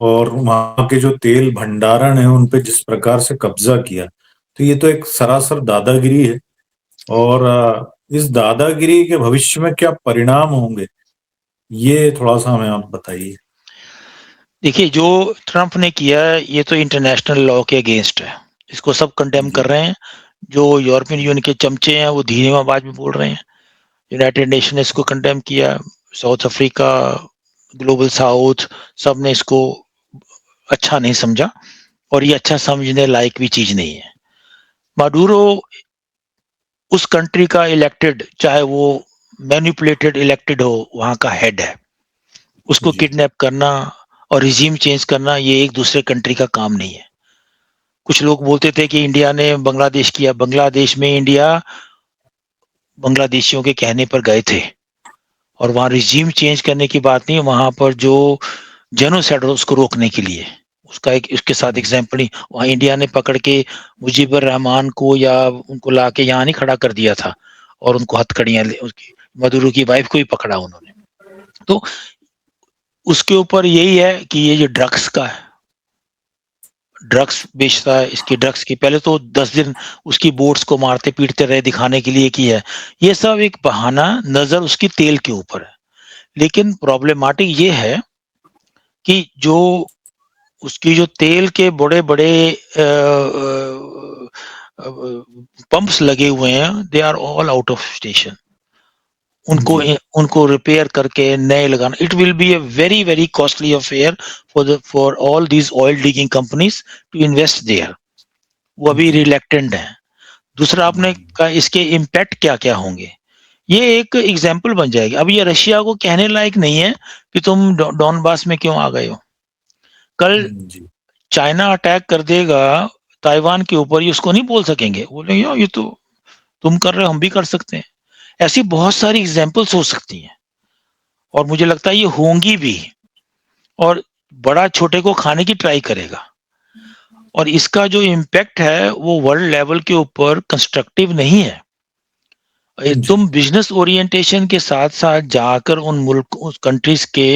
और वहाँ के जो तेल भंडारण है, उन पे जिस प्रकार से कब्ज़ा किया, तो ये तो एक सरासर दादागिरी है। और इस दादागिरी के भविष्य में क्या परिणाम होंगे, ये थोड़ा-सा हमें आप बताइए? देखिए जो ट्रंप ने किया है ये तो इंटरनेशनल लॉ के अगेंस्ट है। इसको सब कंडेम कर जी, रहे हैं। जो यूरोपियन यूनियन के चमचे हैं वो धीमी आवाज़ में बोल रहे हैं। यूनाइटेड नेशन ने इसको कंडेम किया, साउथ अफ्रीका, ग्लोबल साउथ, सब ने इसको अच्छा नहीं समझा, और ये अच्छा समझने लायक भी चीज़ नहीं है। माडुरो उस कंट्री का इलेक्टेड, चाहे वो मैनिपुलेटेड इलेक्टेड हो, वहाँ का हेड है। उसको जी, किडनैप करना और रिजीम चेंज करना ये एक दूसरे कंट्री का काम नहीं है। कुछ लोग बोलते थे कि इंडिया ने बांग्लादेश किया। बांग्लादेश में इंडिया बांग्लादेशियों के कहने पर गए थे, और वहाँ रिजीम चेंज करने की बात नहीं है, वहाँ पर जो जेनोसाइड है उसको रोकने के लिए। उसका एक इसके साथ जी, एग्ज़ाम्पल ही वहाँ इंडिया ने पकड़ के मुजीबुर रहमान को या उनको लाके यहाँ नहीं खड़ा कर दिया था, और उनको हथकड़ियाँ ले उसकी मदुरो की वाइफ़ को भी पकड़ा उन्होंने। तो उसके ऊपर यही है कि ये जो ड्रग्स का है, ड्रग्स बेचता है, इसकी ड्रग्स की पहले तो 10 दिन उसकी बोट्स को मारते-पीटते रहे दिखाने के लिए कि है। ये सब एक बहाना, नज़र उसकी तेल के ऊपर है। लेकिन प्रॉब्लमैटिक ये है कि जो उसकी जो तेल के बड़े-बड़े पंप्स लगे हुए हैं, they are all out of station. जी, उनको रिपेयर करके नए लगाना, it will be a very very costly affair for all these oil digging companies to invest there. वो अभी जी, रिलैक्टेंट हैं। दूसरा आपने कहा इसके इम्पैक्ट क्या क्या होंगे, ये एक एग्जाम्पल बन जाएगी। अब ये रशिया को कहने लायक नहीं है कि तुम डॉनबास में क्यों आ गए हो। कल जी, चाइना अटैक कर देगा ताइवान के ऊपर, ये उसको नहीं बोल सकेंगे, बोलेंगे यार ये तो तुम कर रहे हो, हम भी कर सकते हैं। ऐसी बहुत सारी एग्जाम्पल्स हो सकती हैं, और मुझे लगता है ये होंगी भी। और बड़ा छोटे को खाने की ट्राई करेगा, और इसका जो इम्पैक्ट है वो वर्ल्ड लेवल के ऊपर कंस्ट्रक्टिव नहीं है। जी, तुम बिजनेस ओरिएंटेशन के साथ साथ जाकर उन मुल्क उस कंट्रीज के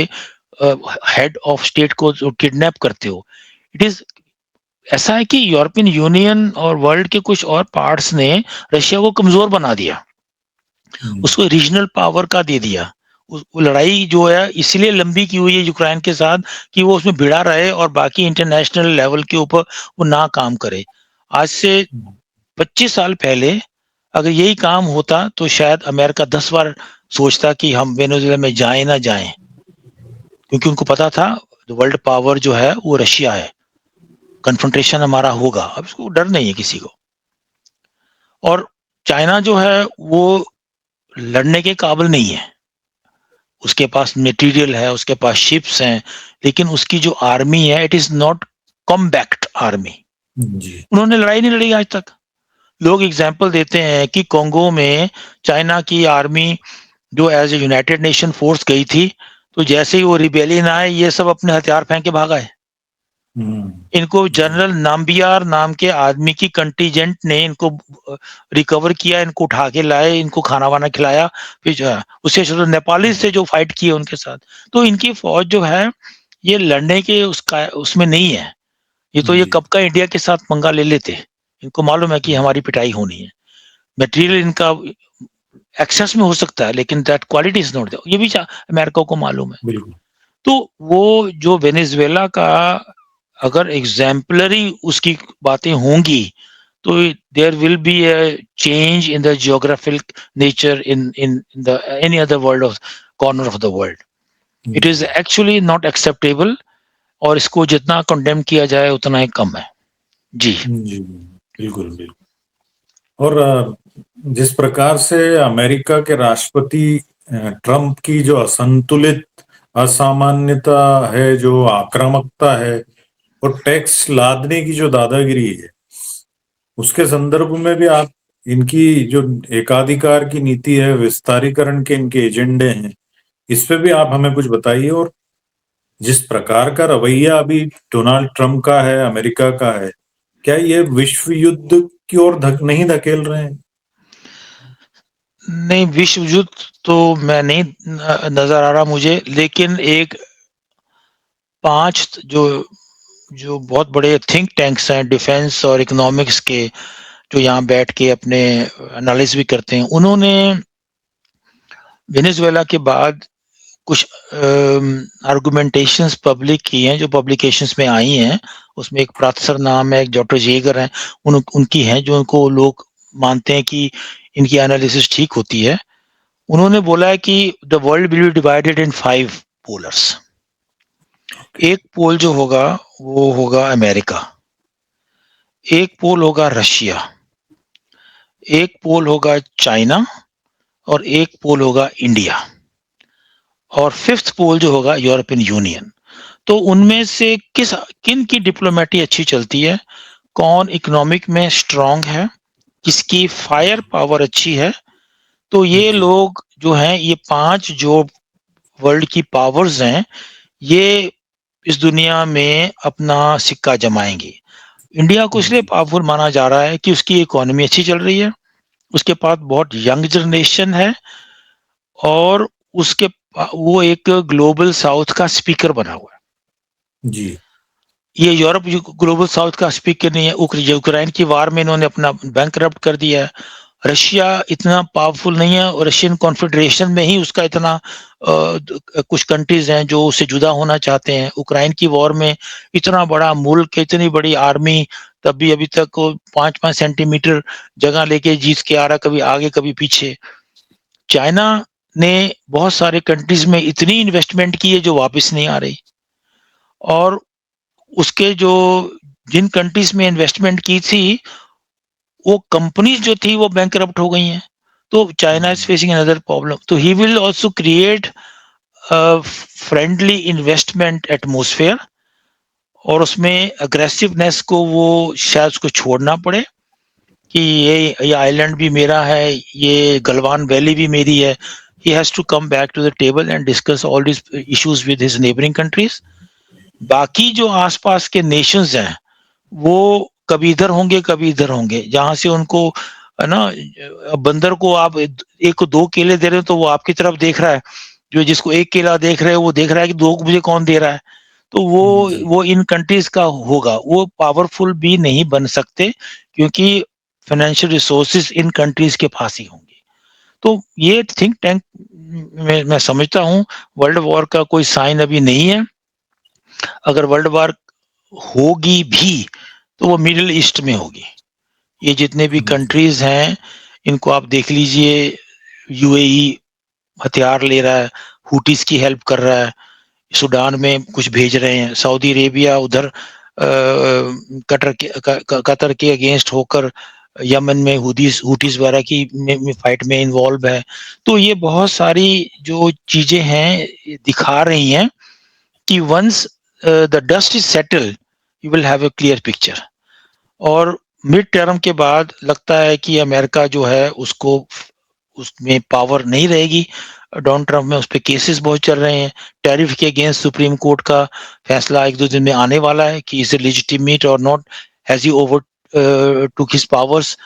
हेड ऑफ स्टेट को जो किडनैप करते हो, इट इज ऐसा है कि यूरोपियन यूनियन और वर्ल्ड के कुछ और पार्ट्स ने रशिया को कमजोर बना दिया, उसको रीजनल पावर का दे दिया। वो लड़ाई जो है इसलिए लंबी की हुई है यूक्रेन के साथ कि वो उसमें भिड़ा रहे और बाकी इंटरनेशनल लेवल के ऊपर वो ना काम करे। आज से 25 साल पहले अगर यही काम होता तो शायद अमेरिका 10 बार सोचता कि हम वेनेजुएला में जाएं ना जाएं, क्योंकि उनको पता था वर्ल्ड पावर जो है वो रशिया है, कन्फ्रंटेशन हमारा होगा। अब इसको डर नहीं है किसी को। और चाइना जो है वो लड़ने के काबिल नहीं है, उसके पास मटेरियल है, उसके पास शिप्स हैं, लेकिन उसकी जो आर्मी है it is not combat army. जी उन्होंने लड़ाई नहीं लड़ी आज तक। लोग एग्जाम्पल देते हैं कि कोंगो में चाइना की आर्मी जो as a United Nation force गई थी, तो जैसे ही वो रिबेलियन आए ये सब अपने हथियार फेंक के भाग आए। इनको जनरल नाम्बियार नाम के आदमी की कंटीजेंट ने इनको रिकवर किया, इनको उठा के लाए, इनको खाना वाना खिलाया, फिर जो है उससे नेपाली से जो फाइट किए उनके साथ। तो इनकी फौज जो है ये लड़ने के उसका उसमें नहीं है। ये तो ये जी कब का इंडिया के साथ पंगा ले लेते। इनको मालूम है कि हमारी पिटाई होनी है। मटेरियल इनका एक्सेस में हो सकता है लेकिन that quality is not there, ये भी अमेरिका को मालूम है। बिल्कुल तो वो जो वेनेजुएला का अगर एग्जाम्पलरी उसकी बातें होंगी तो there will be a change in the geographic nature in in the any other world of corner of the world. It is जी एक्चुअली नॉट एक्सेप्टेबल, और इसको जितना कंडेम किया जाए उतना ही कम है। जी जी बिल्कुल बिल्कुल। और जिस प्रकार से अमेरिका के राष्ट्रपति ट्रंप की जो असंतुलित असामान्यता है, जो आक्रामकता है और टैक्स लादने की जो दादागिरी है, उसके संदर्भ में भी आप इनकी जो एकाधिकार की नीति है, विस्तारीकरण के इनके एजेंडे हैं, इस पे भी आप हमें कुछ बताइए। और जिस प्रकार का रवैया अभी डोनाल्ड ट्रंप का है, अमेरिका का है, क्या ये विश्व युद्ध की ओर नहीं धकेल रहे हैं? नहीं, विश्व युद्ध तो मैं नहीं नजर आ रहा मुझे, लेकिन एक 5 जो जो बहुत बड़े थिंक टैंक्स हैं डिफेंस और इकोनॉमिक्स के, जो यहाँ बैठ के अपने एनालिसिस भी करते हैं, उन्होंने वेनेजुएला के बाद कुछ आर्गुमेंटेशंस पब्लिक की हैं, जो पब्लिकेशंस में आई हैं। उसमें एक प्रातसर नाम है, एक डॉक्टर जेगर हैं, उनकी हैं जो उनको लोग मानते हैं कि इनकी एनालिसिस ठीक होती है। उन्होंने बोला है कि the world will be divided in 5 पोलर्स। एक पोल जो होगा वो होगा अमेरिका, एक पोल होगा रशिया, एक पोल होगा चाइना, और एक पोल होगा इंडिया, और 5th पोल जो होगा यूरोपियन यूनियन। तो उनमें से किन की डिप्लोमेटी अच्छी चलती है, कौन इकोनॉमिक में स्ट्रांग है, किसकी फायर पावर अच्छी है, तो ये जी लोग जो हैं, ये 5 जो वर्ल्ड की पावर्स हैं, ये इस दुनिया में अपना सिक्का जमाएंगे। इंडिया को इसलिए जी पावरफुल माना जा रहा है कि उसकी इकोनॉमी अच्छी चल रही है, उसके पास बहुत यंग जनरेशन है, और वो एक ग्लोबल साउथ का स्पीकर बना हुआ है। जी ये यूरोप ग्लोबल साउथ का स्पीकर नहीं है। यूक्रेन की वार में इन्होंने अपना बैंकरप्ट कर दिया है। रशिया इतना पावरफुल नहीं है, और रशियन कॉन्फेडरेशन में ही उसका इतना कुछ कंट्रीज हैं जो उससे जुदा होना चाहते हैं। उक्राइन की वॉर में इतना बड़ा मुल्क, इतनी बड़ी आर्मी, तब भी अभी तक 5-5 सेंटीमीटर जगह लेके जीत के आ रहा, कभी आगे कभी पीछे। चाइना ने बहुत सारे कंट्रीज में इतनी इन्वेस्टमेंट की है जो वापस नहीं आ रही, और उसके जो जिन कंट्रीज में इन्वेस्टमेंट की थी वो कंपनीज जो थी वो बैंकरप्ट हो गई हैं। तो China is facing another problem. तो he will also create friendly investment atmosphere, और उसमें अग्रेसिवनेस को वो शायद उसको छोड़ना पड़े कि ये आइलैंड भी मेरा है, ये गलवान वैली भी मेरी है। he has to come back to the table and discuss all these issues with his neighboring countries। बाकी जो आसपास के नेशंस हैं वो कभी इधर होंगे कभी इधर होंगे, जहां से उनको है ना, बंदर को आप एक को 2 केले दे रहे हो तो वो आपकी तरफ देख रहा है, जो जिसको 1 केला देख रहे हो वो देख रहा है कि 2 मुझे कौन दे रहा है। तो जी वो इन कंट्रीज का होगा, वो पावरफुल भी नहीं बन सकते, क्योंकि फाइनेंशियल रिसोर्सेज इन कंट्रीज के पास ही होंगे। तो ये थिंक टैंक में मैं समझता हूँ वर्ल्ड वॉर का कोई साइन अभी नहीं है। अगर वर्ल्ड वॉर होगी भी तो वो मिडिल ईस्ट में होगी। ये जितने भी कंट्रीज हैं, इनको आप देख लीजिए, यूएई हथियार ले रहा है, हुटीज की हेल्प कर रहा है, सूडान में कुछ भेज रहे हैं, सऊदी अरेबिया उधर कतर के अगेंस्ट होकर यमन में हुटीज वगैरह की फाइट में इन्वॉल्व है। तो ये बहुत सारी जो चीजें हैं दिखा रही हैं कि once the dust is settle you will have a clear picture. और मिड टर्म के बाद लगता है कि अमेरिका जो है उसको उसमें पावर नहीं रहेगी। डोनाल्ड ट्रंप में उस पर केसेस बहुत चल रहे हैं, टैरिफ के अगेंस्ट सुप्रीम कोर्ट का फैसला 1-2 दिन में आने वाला है कि इज इट लेजिटिमेट और not, has he over took his powers.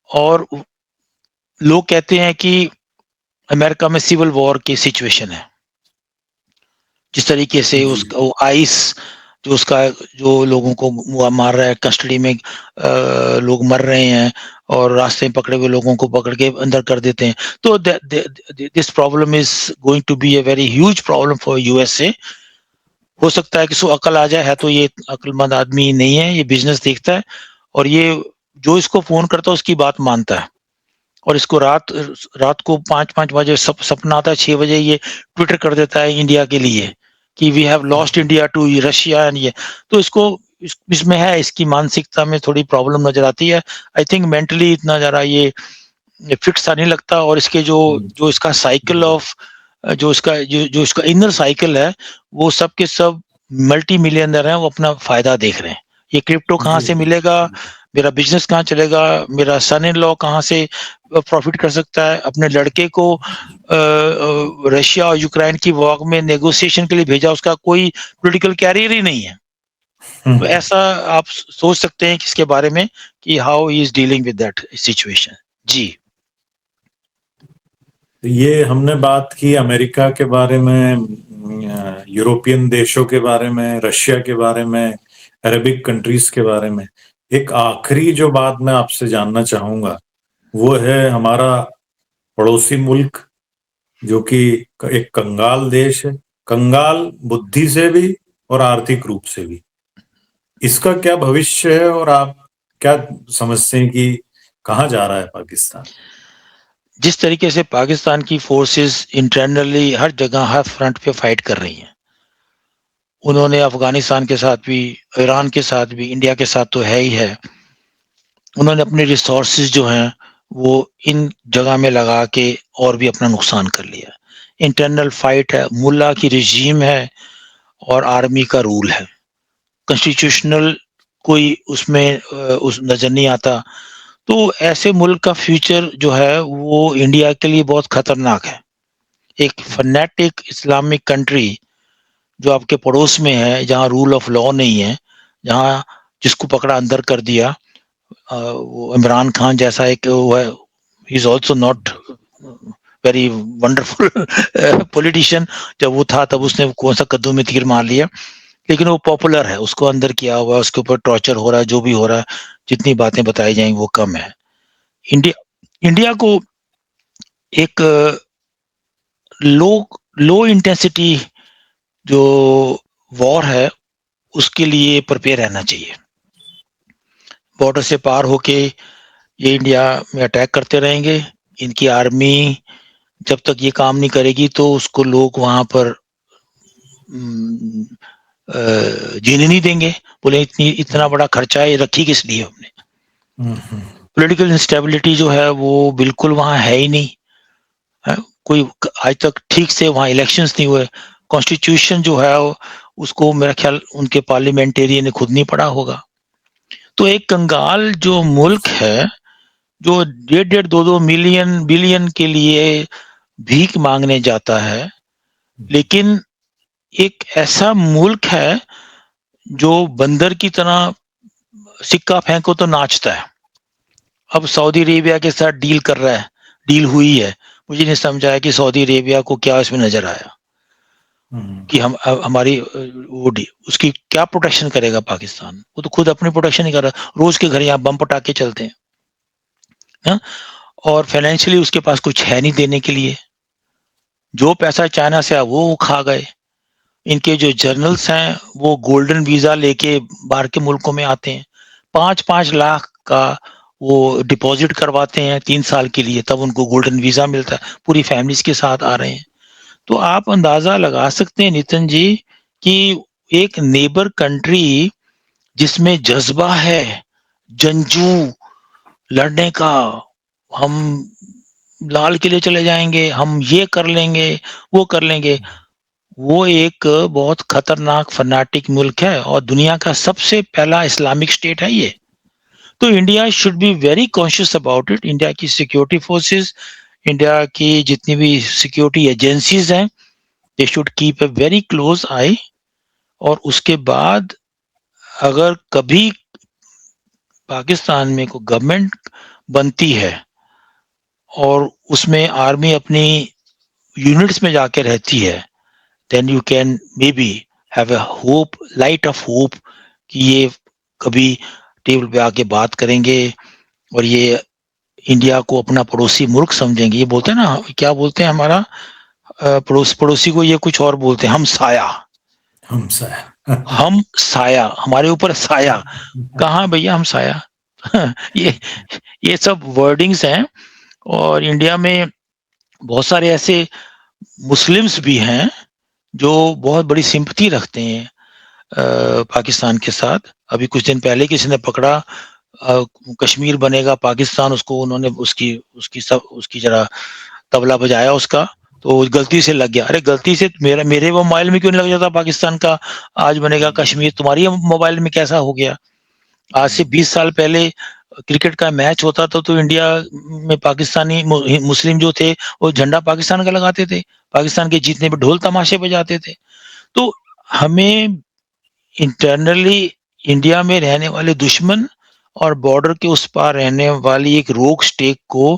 और लोग कहते हैं कि अमेरिका में सिविल वॉर की सिचुएशन है, जिस तरीके से उसका आइस जो उसका जो लोगों को मार रहा है, कस्टडी में लोग मर रहे हैं और रास्ते में पकड़े हुए लोगों को पकड़ के अंदर कर देते हैं। तो this problem is going to be a very huge problem for USA. हो सकता है कि सो अकल आ जाए, है तो ये अक्लमंद आदमी नहीं है, ये बिजनेस देखता है और ये जो इसको फोन करता है उसकी बात मानता है। और इसको रात रात को 5-5 बजे सपना आता है, 6 बजे ये ट्विटर कर देता है इंडिया के लिए कि we have lost India to Russia and ये। तो इसको इसमें है, इसकी मानसिकता में थोड़ी प्रॉब्लम नजर आती है। आई थिंक मेंटली इतना जरा ये फिट सा नहीं लगता। और इसके जो जो इसका साइकिल ऑफ जो इसका इनर साइकिल है, वो सब के सब मल्टी मिलियनर हैं, वो अपना फायदा देख रहे हैं। ये क्रिप्टो कहाँ से मिलेगा, मेरा बिजनेस कहाँ चलेगा, मेरा सन इन लॉ कहाँ से प्रॉफिट कर सकता है। अपने लड़के को रशिया और यूक्रेन की वॉर में नेगोशिएशन के लिए भेजा, उसका कोई पॉलिटिकल कैरियर ही नहीं है। तो ऐसा आप सोच सकते हैं कि इसके बारे में कि how he is dealing with that situation. जी, ये हमने बात की अमेरिका के बारे में, यूरोपियन देशों के बारे में, रशिया के बारे में, अरबिक कंट्रीज के बारे में। एक आखिरी जो बात मैं आपसे जानना चाहूंगा वो है हमारा पड़ोसी मुल्क, जो कि एक कंगाल देश है, कंगाल बुद्धि से भी और आर्थिक रूप से भी। इसका क्या भविष्य है और आप क्या समझते हैं कि कहाँ जा रहा है पाकिस्तान? जिस तरीके से पाकिस्तान की फोर्सेस इंटरनली हर जगह हर फ्रंट पे फाइट कर रही हैं, उन्होंने अफगानिस्तान के साथ भी, ईरान के साथ भी, इंडिया के साथ तो है ही है, उन्होंने अपने रिसोर्सेज जो हैं वो इन जगह में लगा के और भी अपना नुकसान कर लिया। इंटरनल फाइट है, मुल्ला की रिजीम है और आर्मी का रूल है। कॉन्स्टिट्यूशनल कोई उसमें उस नजर नहीं आता। तो ऐसे मुल्क का फ्यूचर जो है वो इंडिया के लिए बहुत खतरनाक है। एक फनेटिक इस्लामिक कंट्री जो आपके पड़ोस में है, जहाँ रूल ऑफ लॉ नहीं है, जहाँ जिसको पकड़ा अंदर कर दिया, वो इमरान खान जैसा एक वो है, he is also not very wonderful politician. जब वो था तब उसने कौन सा कद्दू में तीर मार लिया, लेकिन वो पॉपुलर है, उसको अंदर किया हुआ है, उसके ऊपर टॉर्चर हो रहा है, जो भी हो रहा है, जितनी बातें बताई जाएंगी वो कम है। इंडिया इंडिया को एक लो लो इंटेंसिटी जो वॉर है उसके लिए प्रिपेयर रहना चाहिए। बॉर्डर से पार होके ये इंडिया में अटैक करते रहेंगे, इनकी आर्मी जब तक ये काम नहीं करेगी तो उसको लोग वहां पर जीने नहीं देंगे। बोले इतना बड़ा खर्चा है, रखी किस लिए हमने। पॉलिटिकल इंस्टेबिलिटी जो है वो बिल्कुल वहां है ही नहीं है। कोई आज तक ठीक से वहां इलेक्शंस नहीं हुए। कॉन्स्टिट्यूशन जो है उसको मेरा ख्याल उनके पार्लियामेंटेरियन ने खुद नहीं पढ़ा होगा। तो एक कंगाल जो मुल्क है, जो 1.5-2 मिलियन बिलियन के लिए भीख मांगने जाता है, लेकिन एक ऐसा मुल्क है जो बंदर की तरह सिक्का फेंको तो नाचता है। अब सऊदी अरेबिया के साथ डील कर रहा है, डील हुई है। मुझे नहीं समझा है कि सऊदी अरेबिया को क्या इसमें नजर आया कि हम हमारी वो उसकी क्या प्रोटेक्शन करेगा पाकिस्तान। वो तो खुद अपनी प्रोटेक्शन नहीं कर रहा, रोज के घर यहाँ बम पटाके चलते हैं हा? और फाइनेंशियली उसके पास कुछ है नहीं देने के लिए। जो पैसा चाइना से वो खा गए। इनके जो जर्नल्स हैं वो गोल्डन वीजा लेके बाहर के मुल्कों में आते हैं। 5-5 लाख का वो डिपॉजिट करवाते हैं 3 साल के लिए, तब उनको गोल्डन वीज़ा मिलता है, पूरी फैमिलीज़ के साथ आ रहे हैं। तो आप अंदाज़ा लगा सकते हैं नितिन जी कि एक नेबर कंट्री जिसमें जज़्बा है, जंगजू लड़ने का, हम लाल किले चले जाएँगे, हम ये कर लेंगे, वो कर लेंगे। वो एक बहुत खतरनाक फनाटिक मुल्क है और दुनिया का सबसे पहला इस्लामिक स्टेट है ये। तो India should be very conscious about it. India की सिक्योरिटी फोर्सेस, इंडिया की जितनी भी सिक्योरिटी एजेंसीज हैं, they should keep a very close eye. और उसके बाद अगर कभी पाकिस्तान में कोई गवर्नमेंट बनती है और उसमें आर्मी अपनी यूनिट्स में जाके रहती है, then you can maybe have a hope, light of hope कि ये कभी टेबल पे आके बात करेंगे और ये इंडिया को अपना पड़ोसी मुल्क समझेंगे। ये बोलते हैं ना, क्या बोलते हैं हमारा पड़ोसी को ये कुछ और बोलते हैं, हम साया। हमसा हम साया, हमारे ऊपर साया। कहाँ भैया हम साया? ये ये सब वर्डिंग्स हैं। और इंडिया में बहुत सारे ऐसे मुस्लिम्स भी हैं जो बहुत बड़ी सिंपैथी रखते हैं पाकिस्तान के साथ। अभी कुछ दिन पहले किसी ने पकड़ा, कश्मीर बनेगा पाकिस्तान, उसको उन्होंने उसकी उसकी सब उसकी जरा तबला बजाया उसका, तो गलती से लग गया। अरे गलती से मेरे मोबाइल में क्यों नहीं लग जाता पाकिस्तान का आज बनेगा कश्मीर, तुम्हारी मोबाइल में कैसा हो गया? आज से 20 साल पहले क्रिकेट का मैच होता था तो इंडिया में पाकिस्तानी मुस्लिम जो थे वो झंडा पाकिस्तान का लगाते थे, पाकिस्तान के जीतने पे ढोल तमाशे बजाते थे। तो हमें इंटरनली इंडिया में रहने वाले दुश्मन और बॉर्डर के उस पार रहने वाली एक रोक स्टेक को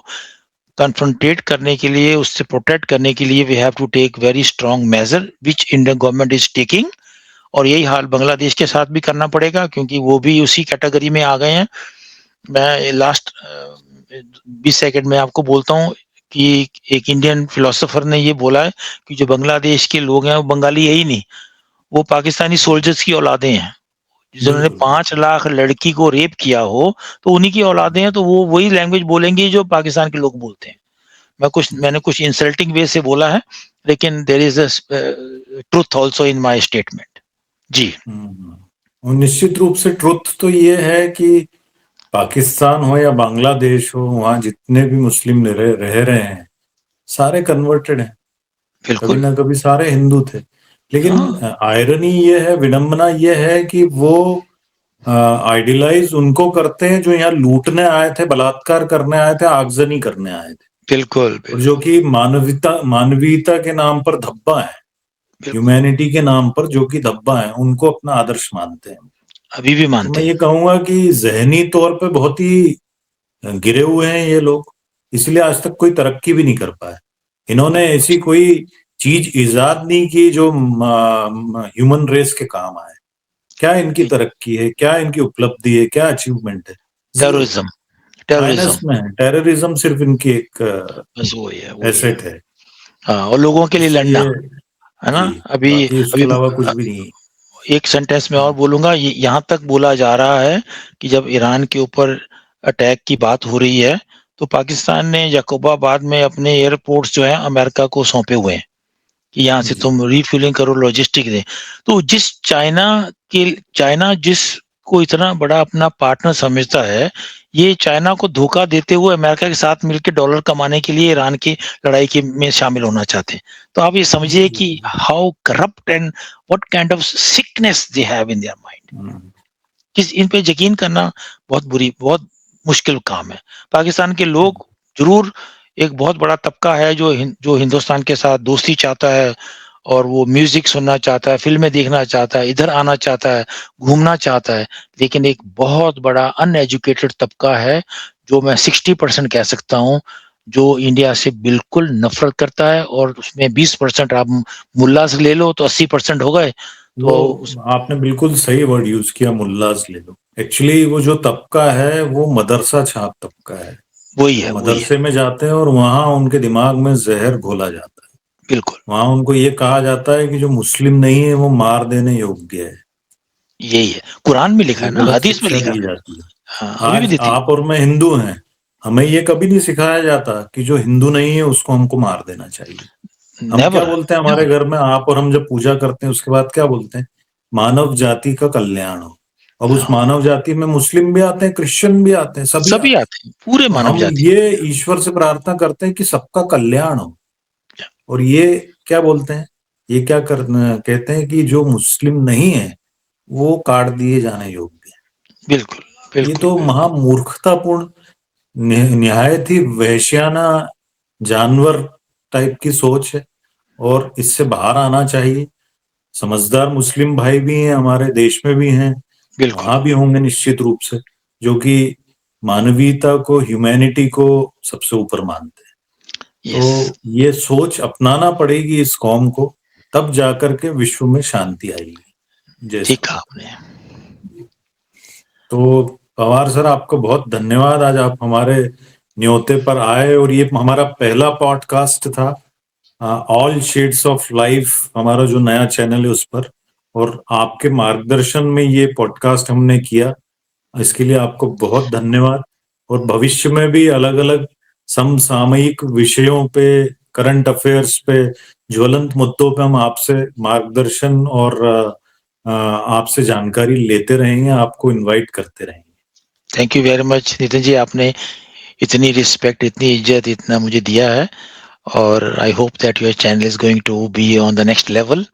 कन्फ्रंटेट करने के लिए, उससे प्रोटेक्ट करने के लिए we have to take very strong measure which Indian government is taking. और यही हाल बांग्लादेश के साथ भी करना पड़ेगा क्योंकि वो भी उसी कैटेगरी में आ गए हैं। मैं लास्ट 20 सेकंड में आपको बोलता हूँ कि एक इंडियन फिलोसोफर ने ये बोला है कि जो बांग्लादेश के लोग हैं वो बंगाली है ही नहीं, वो पाकिस्तानी सोल्जर्स की औलादे हैं। जिन्होंने बिल्कुल 5 लाख लड़की को रेप किया हो तो उन्हीं की औलादे हैं, तो वो वही लैंग्वेज बोलेंगे जो पाकिस्तान के लोग बोलते हैं। मैंने कुछ इंसल्टिंग वे से बोला है, लेकिन there is a truth also in my statement. जी। और निश्चित रूप से ट्रुथ तो ये है कि पाकिस्तान हो या बांग्लादेश हो, वहां जितने भी मुस्लिम रह रहे हैं सारे कन्वर्टेड हैं, कभी बिल्कुल। ना कभी सारे हिंदू थे। लेकिन हाँ। आयरनी ये है, विडंबना ये है कि वो आइडियलाइज उनको करते हैं जो यहाँ लूटने आए थे, बलात्कार करने आए थे, आगजनी करने आए थे, बिल्कुल, और जो बिल्कुल, कि मानवीयता के नाम पर धब्बा है, बिल्कुल। ह्यूमैनिटी के नाम पर जो कि धब्बा है, उनको अपना आदर्श मानते हैं। अभी भी तो मानते मैं हैं। ये कहूंगा कि जहनी तौर पे बहुत ही गिरे हुए हैं ये लोग, इसलिए आज तक कोई तरक्की भी नहीं कर पाए। इन्होंने ऐसी कोई चीज इजाद नहीं की जो ह्यूमन रेस के काम आए। क्या इनकी तरक्की है, क्या इनकी उपलब्धि है, क्या अचीवमेंट है? जीरो। Terrorism, minus terrorism. में है। टेररिज्म सिर्फ इनकी एक बस वही है, वही है। एसेट है। हाँ, और लोगों के लिए लड़ना, इसलिए है ना? जी, अभी बाकी इसके अभी अलावा कुछ भी नहीं। एक सेंटेंस में और बोलूंगा, यहाँ तक बोला जा रहा है कि जब ईरान के ऊपर अटैक की बात हो रही है तो पाकिस्तान ने याकूबाबाद में अपने एयरपोर्ट्स जो है अमेरिका को सौंपे हुए हैं कि यहाँ से जी तुम रिफ्यूलिंग करो, लॉजिस्टिक दें। तो चाइना जिसको इतना बड़ा अपना पार्टनर समझता है, ये चाइना को धोखा देते हुए अमेरिका के साथ मिलकर डॉलर कमाने के लिए ईरान की लड़ाई के में शामिल होना चाहते हैं। तो आप ये समझिए जी। कि how corrupt and what kind of sickness they have in their mind. Hmm, किस इन पे यकीन करना बहुत मुश्किल काम है। पाकिस्तान के लोग जरूर, एक बहुत बड़ा तबका है जो हिंदुस्तान के साथ दोस्ती चाहता है और वो म्यूजिक सुनना चाहता है, फिल्में देखना चाहता है, इधर आना चाहता है, घूमना चाहता है। लेकिन एक बहुत बड़ा अनएजुकेटेड तबका है, जो मैं 60% कह सकता हूँ, जो इंडिया से बिल्कुल नफरत करता है। और उसमें 20% आप मुल्ला से ले लो तो 80% हो गए। वो तो उस आपने बिल्कुल सही वर्ड यूज किया, मुल्लाज ले लो। एक्चुअली वो जो तबका है वो मदरसा छाप तबका है। वही वो है, वही है। मदरसे में जाते हैं और वहां उनके दिमाग में जहर घोला जाता है। बिल्कुल। वहां उनको ये कहा जाता है कि जो मुस्लिम नहीं है वो मार देने योग्य है। यही है, कुरान में लिखा ये है ना, गलत हदीस में शिक्षा लिखा दी है। जाती है। हाँ, अभी भी आज देती है। आप और मैं हिंदू हैं, हमें ये कभी नहीं सिखाया जाता कि जो हिंदू नहीं है उसको हमको मार देना चाहिए। हम क्या नेवर, बोलते हैं हमारे नेवर। घर में, आप और हम जब पूजा करते हैं उसके बाद क्या बोलते हैं? मानव जाति का कल्याण हो। अब उस हाँ, मानव जाति में मुस्लिम भी आते हैं, क्रिश्चियन भी आते हैं, सभी सभी आते हैं। आते हैं, पूरे तो मानव हम जाति। ये ईश्वर से प्रार्थना करते हैं कि सबका कल्याण हो। और ये क्या बोलते हैं, ये क्या कर कहते हैं कि जो मुस्लिम नहीं है वो काट दिए जाने योग्य है। बिल्कुल, ये बिल्कुल, तो बिल्कुल। महामूर्खतापूर्ण, निहायत ही वहशियाना, जानवर टाइप की सोच है, और इससे बाहर आना चाहिए। समझदार मुस्लिम भाई भी हैं, हमारे देश में भी हैं, बिल्कुल। वहां भी होंगे निश्चित रूप से, जो कि मानवीयता को, ह्यूमैनिटी को सबसे ऊपर मानते हैं। यस, तो ये सोच अपनाना पड़ेगी इस कौम को, तब जाकर के विश्व में शांति आएगी। जय ठीक श्री कहा राम। आपने। तो पवार सर, आपको बहुत धन्यवाद, आज आप हमारे न्योते पर आए, और ये हमारा पहला पॉडकास्ट था ऑल शेड्स ऑफ लाइफ, हमारा जो नया चैनल है उस पर, और आपके मार्गदर्शन में ये पॉडकास्ट हमने किया, इसके लिए आपको बहुत धन्यवाद। और भविष्य में भी अलग अलग समसामयिक विषयों पे, करंट अफेयर्स पे, ज्वलंत मुद्दों पे हम आपसे मार्गदर्शन और आपसे जानकारी लेते रहेंगे, आपको इनवाइट करते रहेंगे। Thank you very much Nitin ji, आपने इतनी रिस्पेक्ट, इतनी इज्जत, इतना मुझे दिया है, और I hope that your channel is going to be on the next level,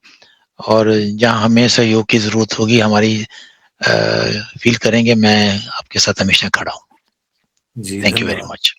और जहाँ हमें सहयोग की जरूरत होगी, हमारी फील करेंगे, मैं आपके साथ हमेशा खड़ा हूँ। जी थैंक यू वेरी धन्यवाद। मच।